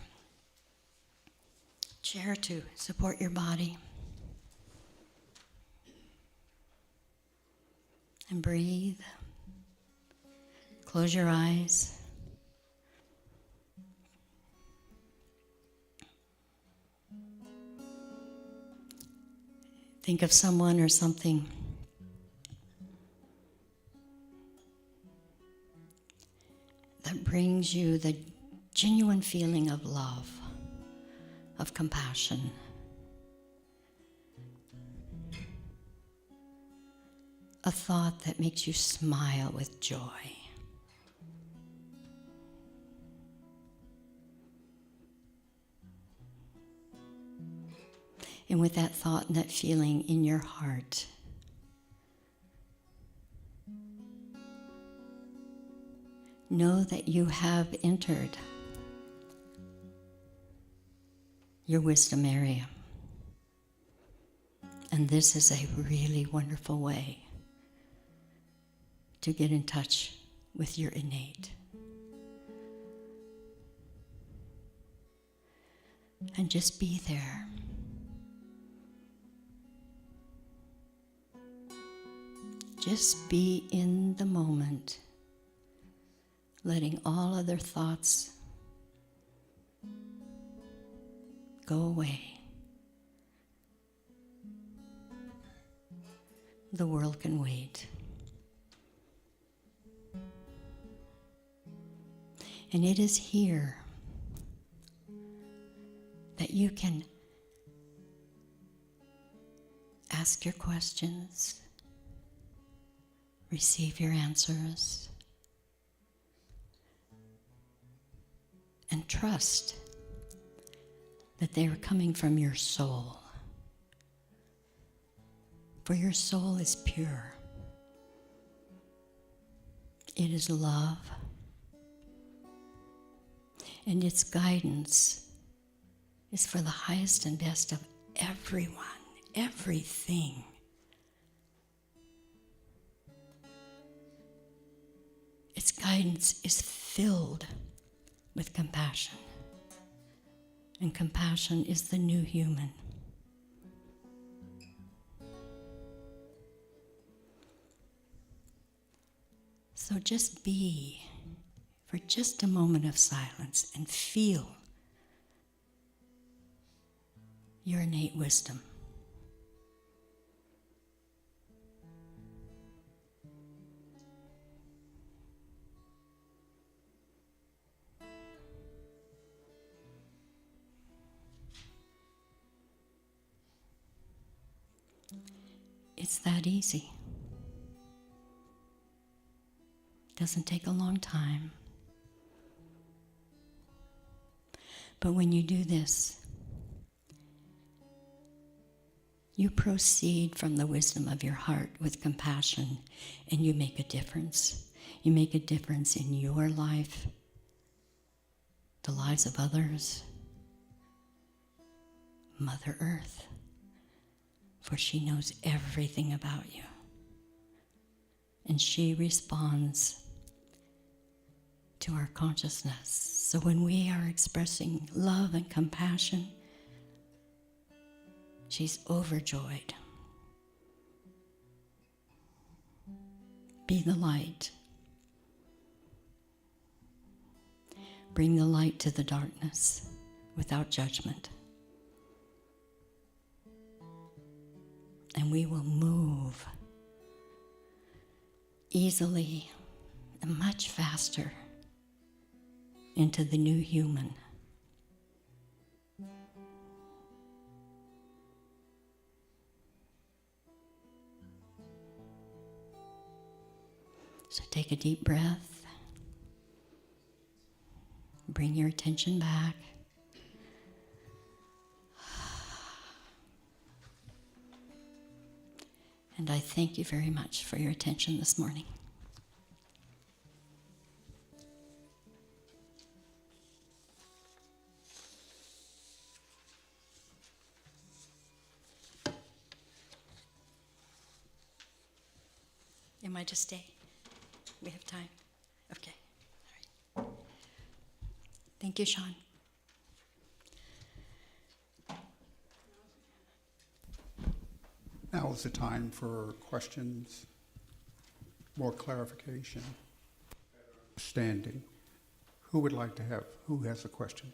chair to support your body. And breathe. Close your eyes. Think of someone or something that brings you the genuine feeling of love, of compassion. A thought that makes you smile with joy. And with that thought and that feeling in your heart, know that you have entered your wisdom area. And this is a really wonderful way to get in touch with your innate. and just be there. Just be in the moment, letting all other thoughts go away. The world can wait. And it is here that you can ask your questions, receive your answers, and trust that they are coming from your soul. For your soul is pure. It is love. And its guidance is for the highest and best of everyone, everything. Its guidance is filled with compassion. And compassion is the new human. So just be for just a moment of silence and feel your innate wisdom. It's that easy. Doesn't take a long time. But when you do this, you proceed from the wisdom of your heart with compassion, and you make a difference. You make a difference in your life, the lives of others, Mother Earth, for she knows everything about you. And she responds to our consciousness. So when we are expressing love and compassion, she's overjoyed. Be the light. Bring the light to the darkness without judgment. And we will move easily and much faster into the new human. So take a deep breath. Bring your attention back. And I thank you very much for your attention this morning. Am I to stay? We have time? Okay. All right. Thank you, Sean. Now is the time for questions, more clarification, understanding. Who has a question?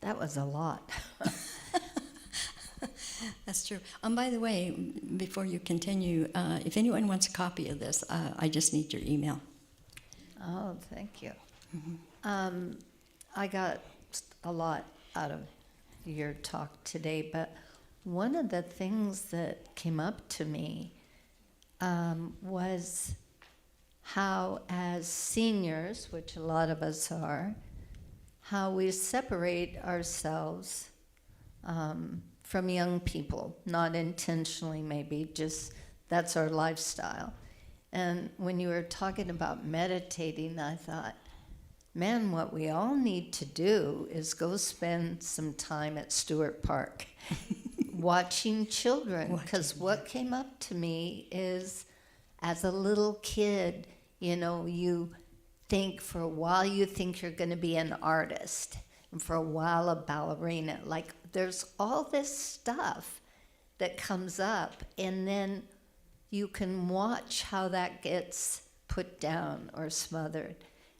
That was a lot. That's true. By the way, before you continue, if anyone wants a copy of this, I just need your email. Oh, thank you. I got a lot out of your talk today, but one of the things that came up to me was how, as seniors, which a lot of us are, how we separate ourselves from young people, not intentionally maybe, just that's our lifestyle. And when you were talking about meditating, I thought, man, what we all need to do is go spend some time at Stewart Park watching children. Because what came up to me is, as a little kid, you know, you think for a while you think you're going to be an artist, and for a while a ballerina. Like, there's all this stuff that comes up, and then you can watch how that gets put down or smothered.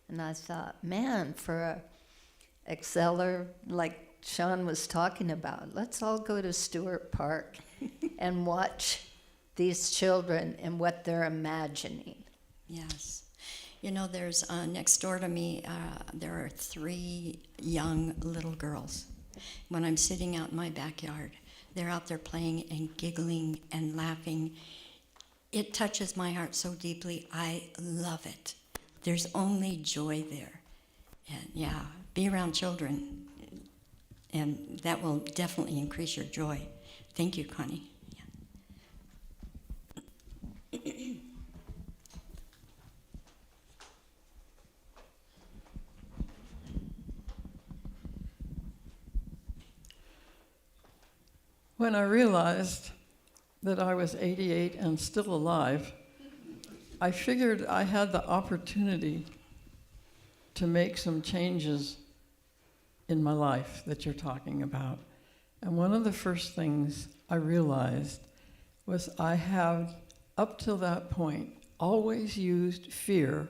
And I thought, man, for a exceller like Sean was talking about, let's all go to Stewart Park and watch these children and what they're imagining. Yes. You know, there's next door to me, there are 3 young little girls. When I'm sitting out in my backyard, they're out there playing and giggling and laughing. It touches my heart so deeply. I love it. There's only joy there. And yeah, be around children, and that will definitely increase your joy. Thank you, Connie. When I realized that I was 88 and still alive, I figured I had the opportunity to make some changes in my life that you're talking about. And one of the first things I realized was I have, up till that point, always used fear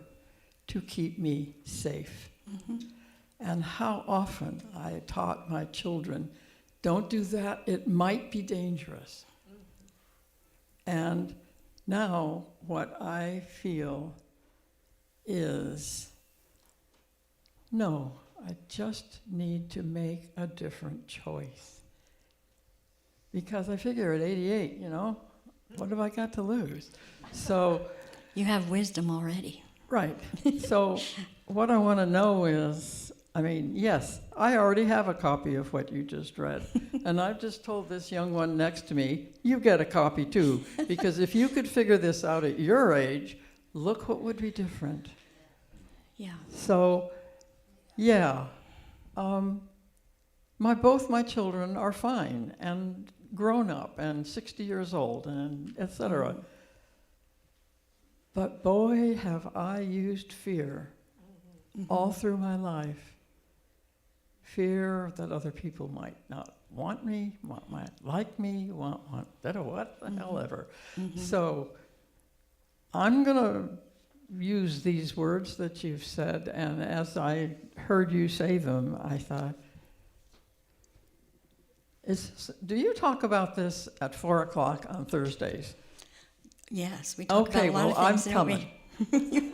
to keep me safe. Mm-hmm. And how often I taught my children, don't do that, it might be dangerous. And now what I feel is, no, I just need to make a different choice. Because I figure at 88, you know, what have I got to lose? So you have wisdom already. Right. So what I want to know is, I mean, yes, I already have a copy of what you just read. And I've just told this young one next to me, you get a copy too. Because if you could figure this out at your age, look what would be different. Yeah. So, yeah. Both my children are fine and grown up and 60 years old and et cetera. Mm-hmm. But boy, have I used fear all through my life. Fear that other people might not want me, might like me, want what the hell ever. Mm-hmm. So I'm going to use these words that you've said, and as I heard you say them, I thought, do you talk about this at 4 o'clock on Thursdays? Yes, we talk about a lot of things. Okay, well, I'm coming.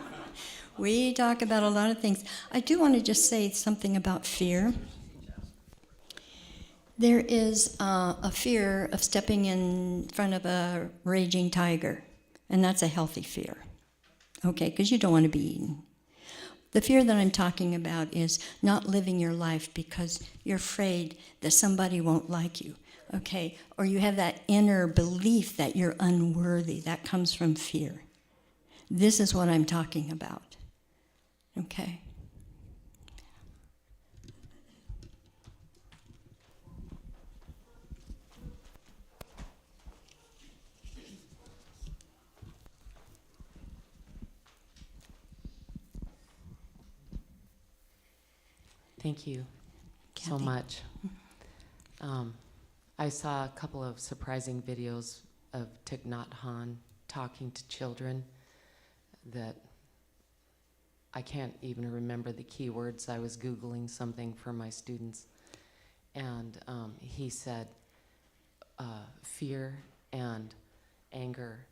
We talk about a lot of things. I do want to just say something about fear. There is a fear of stepping in front of a raging tiger, and that's a healthy fear, okay, because you don't want to be eaten. The fear that I'm talking about is not living your life because you're afraid that somebody won't like you, okay, or you have that inner belief that you're unworthy. That comes from fear. This is what I'm talking about. Okay. Thank you so much. I saw a couple of surprising videos of Thich Nhat Hanh talking to children that I can't even remember the keywords. I was Googling something for my students. And he said fear and anger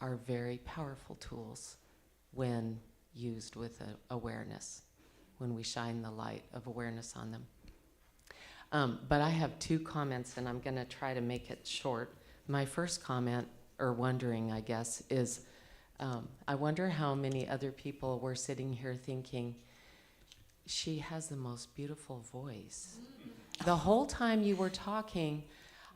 are very powerful tools when used with awareness, when we shine the light of awareness on them. But I have 2 comments, and I'm going to try to make it short. My first comment, or wondering, I guess, is I wonder how many other people were sitting here thinking, she has the most beautiful voice. The whole time you were talking,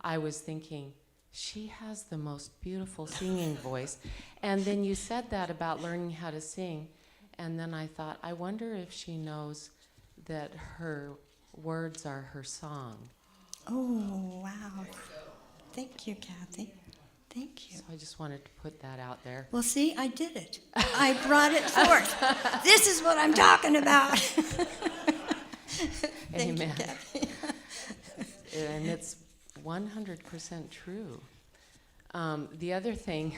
I was thinking, she has the most beautiful singing voice. And then you said that about learning how to sing, And then I thought, I wonder if she knows that her words are her song. Oh, wow. Thank you, Kathy. Thank you. So I just wanted to put that out there. Well, see, I did it. I brought it forth. This is what I'm talking about. Thank you, Amen. Kathy. And it's 100% true. The other thing,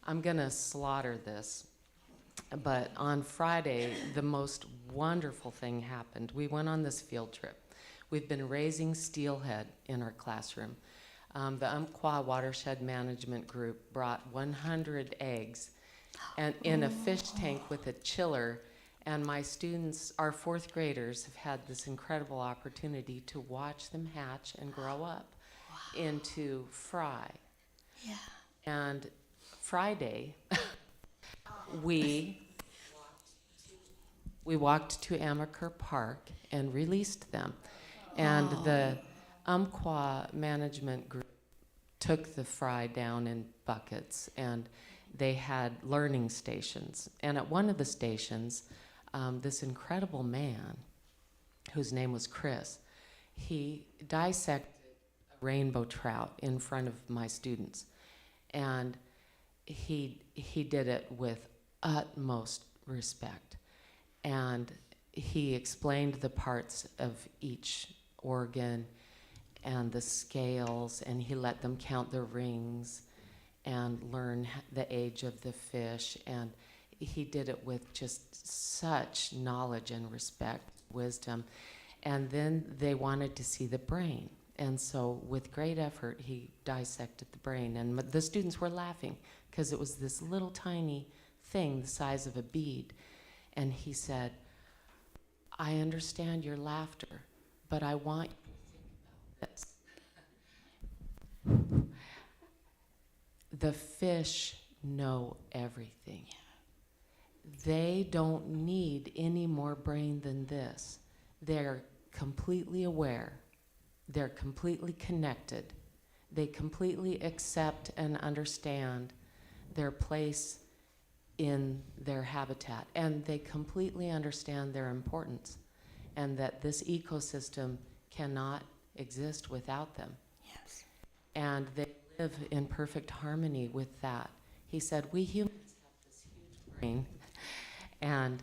I'm going to slaughter this, but on Friday, the most wonderful thing happened. We went on this field trip. We've been raising steelhead in our classroom. The Umpqua Watershed Management Group brought 100 eggs and in a fish tank with a chiller, and my students, our fourth graders, have had this incredible opportunity to watch them hatch and grow up into fry. Yeah. And Friday, we walked to Amaker Park and released them. And the Umpqua Management Group took the fry down in buckets, and they had learning stations. And at one of the stations, this incredible man, whose name was Chris, he dissected a rainbow trout in front of my students. And he did it with utmost respect. And he explained the parts of each organ and the scales, and he let them count the rings and learn the age of the fish. And he did it with just such knowledge and respect, wisdom. And then they wanted to see the brain. And so with great effort, he dissected the brain. And the students were laughing because it was this little tiny thing the size of a bead. And he said, I understand your laughter, but I want you to think about this. The fish know everything. They don't need any more brain than this. They're completely aware. They're completely connected. They completely accept and understand their place in their habitat, and they completely understand their importance, and that this ecosystem cannot exist without them. Yes. And they live in perfect harmony with that. He said, we humans have this huge brain, and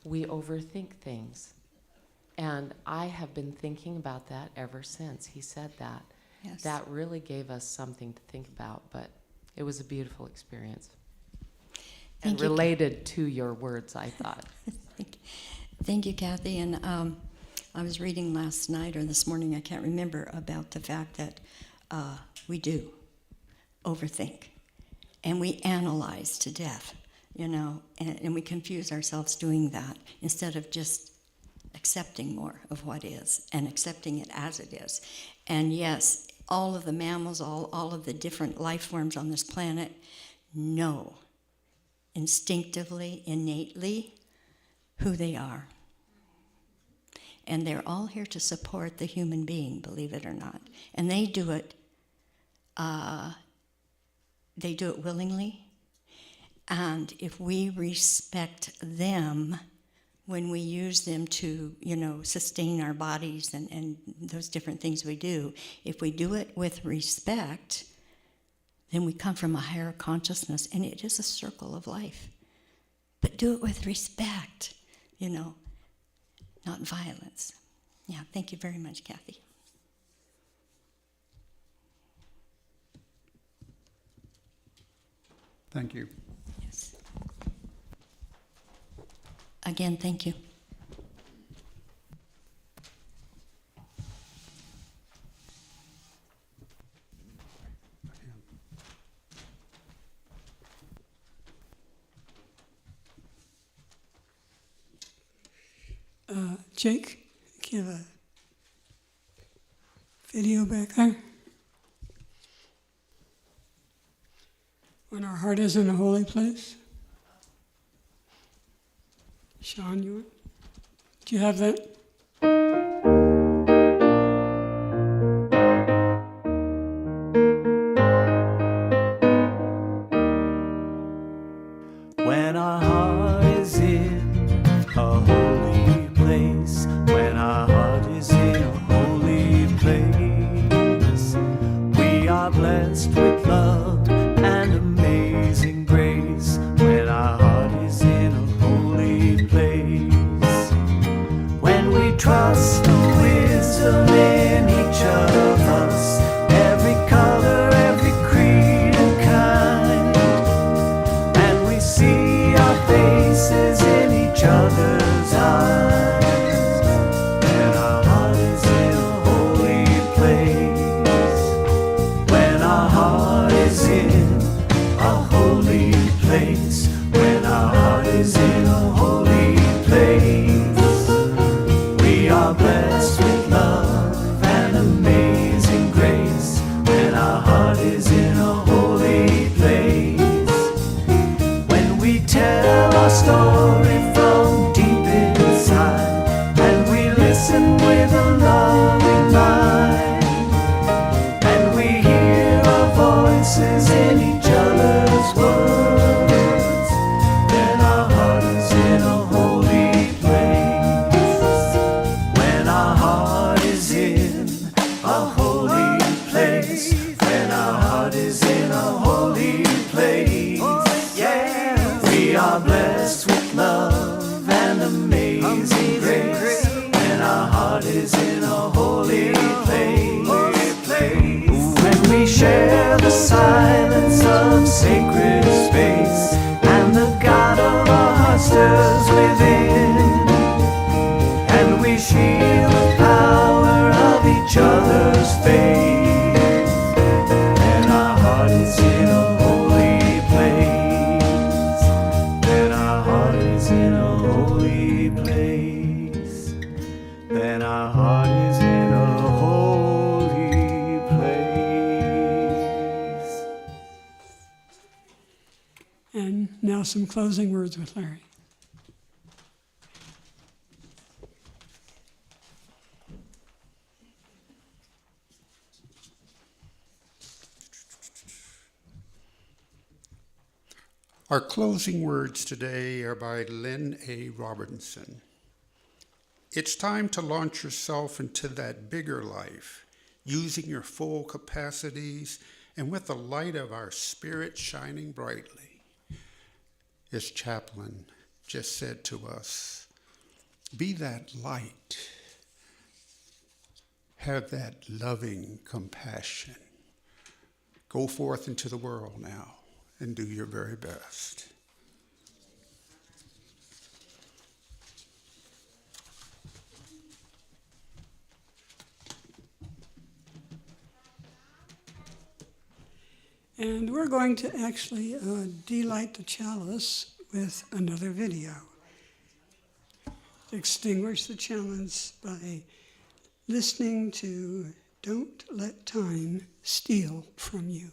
we overthink things. And I have been thinking about that ever since he said that. Yes. That really gave us something to think about, but it was a beautiful experience. And Thank you. related to your words, I thought. Thank you, Kathy. And I was reading last night or this morning, I can't remember, about the fact that we do overthink and we analyze to death, you know, and we confuse ourselves doing that instead of just accepting more of what is and accepting it as it is. And yes, all of the mammals, all of the different life forms on this planet know instinctively, innately, who they are. And they're all here to support the human being, believe it or not. And they do it willingly. And if we respect them when we use them to, you know, sustain our bodies and those different things we do, if we do it with respect, then we come from a higher consciousness, and it is a circle of life. But do it with respect, you know, not violence. Yeah, thank you very much, Kathy. Thank you. Yes. Again, thank you. Jake, give a video back there. When our heart is in a holy place. Sean, do you have that? When our heart is trust the wisdom in each of us, every color, every creed and kind, and we see our faces in each other's eyes, and our heart is in a holy place, when our heart is in a holy place, when our heart is in a holy place. We are blessed with love and amazing grace, when our heart is in a holy place. When we tell our story from deep inside, and we listen with a loving mind, and we hear our voices in each other's words, then our heart is in a holy place. When our heart is in a holy place, when our heart is in a holy place, yeah, we are blessed with love and amazing grace, when our heart is in a holy place. When we share the silence of sacred space, and the God of our heart stirs within, and we feel the power of each other's faith, then our heart is in a holy place, then our heart is in a holy place, then our heart is in a holy place. And now some closing words with Larry. Our closing words today are by Lynn A. Robinson. It's time to launch yourself into that bigger life, using your full capacities and with the light of our spirit shining brightly. As Chaplain just said to us, be that light. Have that loving compassion. Go forth into the world now and do your very best. And we're going to actually delight the chalice with another video. Extinguish the chalice by listening to Don't Let Time Steal From You.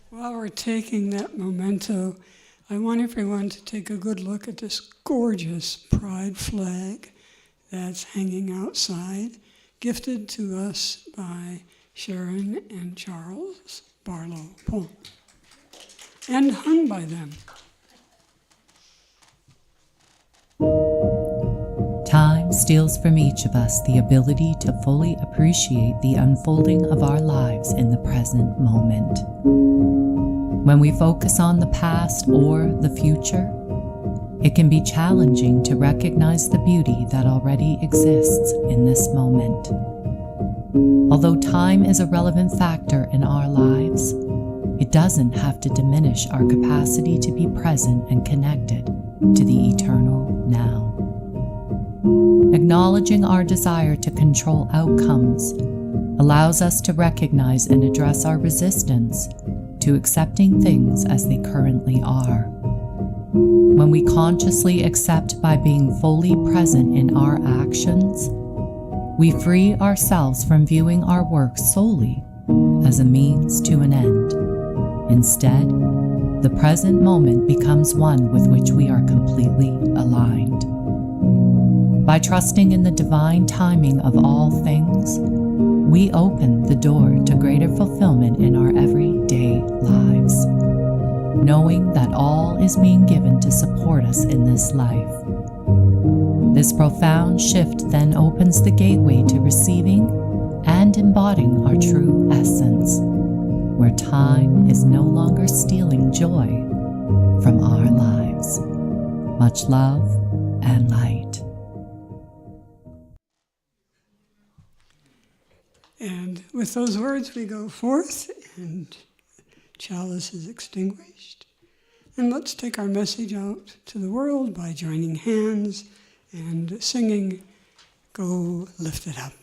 While we're taking that memento, I want everyone to take a good look at this gorgeous pride flag that's hanging outside, gifted to us by Sharon and Charles Barlow Pont, and hung by them. Time steals from each of us the ability to fully appreciate the unfolding of our lives in the present moment. When we focus on the past or the future, it can be challenging to recognize the beauty that already exists in this moment. Although time is a relevant factor in our lives, it doesn't have to diminish our capacity to be present and connected to the eternal now. Acknowledging our desire to control outcomes allows us to recognize and address our resistance to accepting things as they currently are. When we consciously accept by being fully present in our actions, we free ourselves from viewing our work solely as a means to an end. Instead, the present moment becomes one with which we are completely aligned. By trusting in the divine timing of all things, we open the door to greater fulfillment in our everyday lives, knowing that all is being given to support us in this life. This This profound shift then opens the gateway to receiving and embodying our true essence, where time is no longer stealing joy from our lives. Much love and light. And with those words, we go forth, and chalice is extinguished. And let's take our message out to the world by joining hands and singing, Go Lift It Up.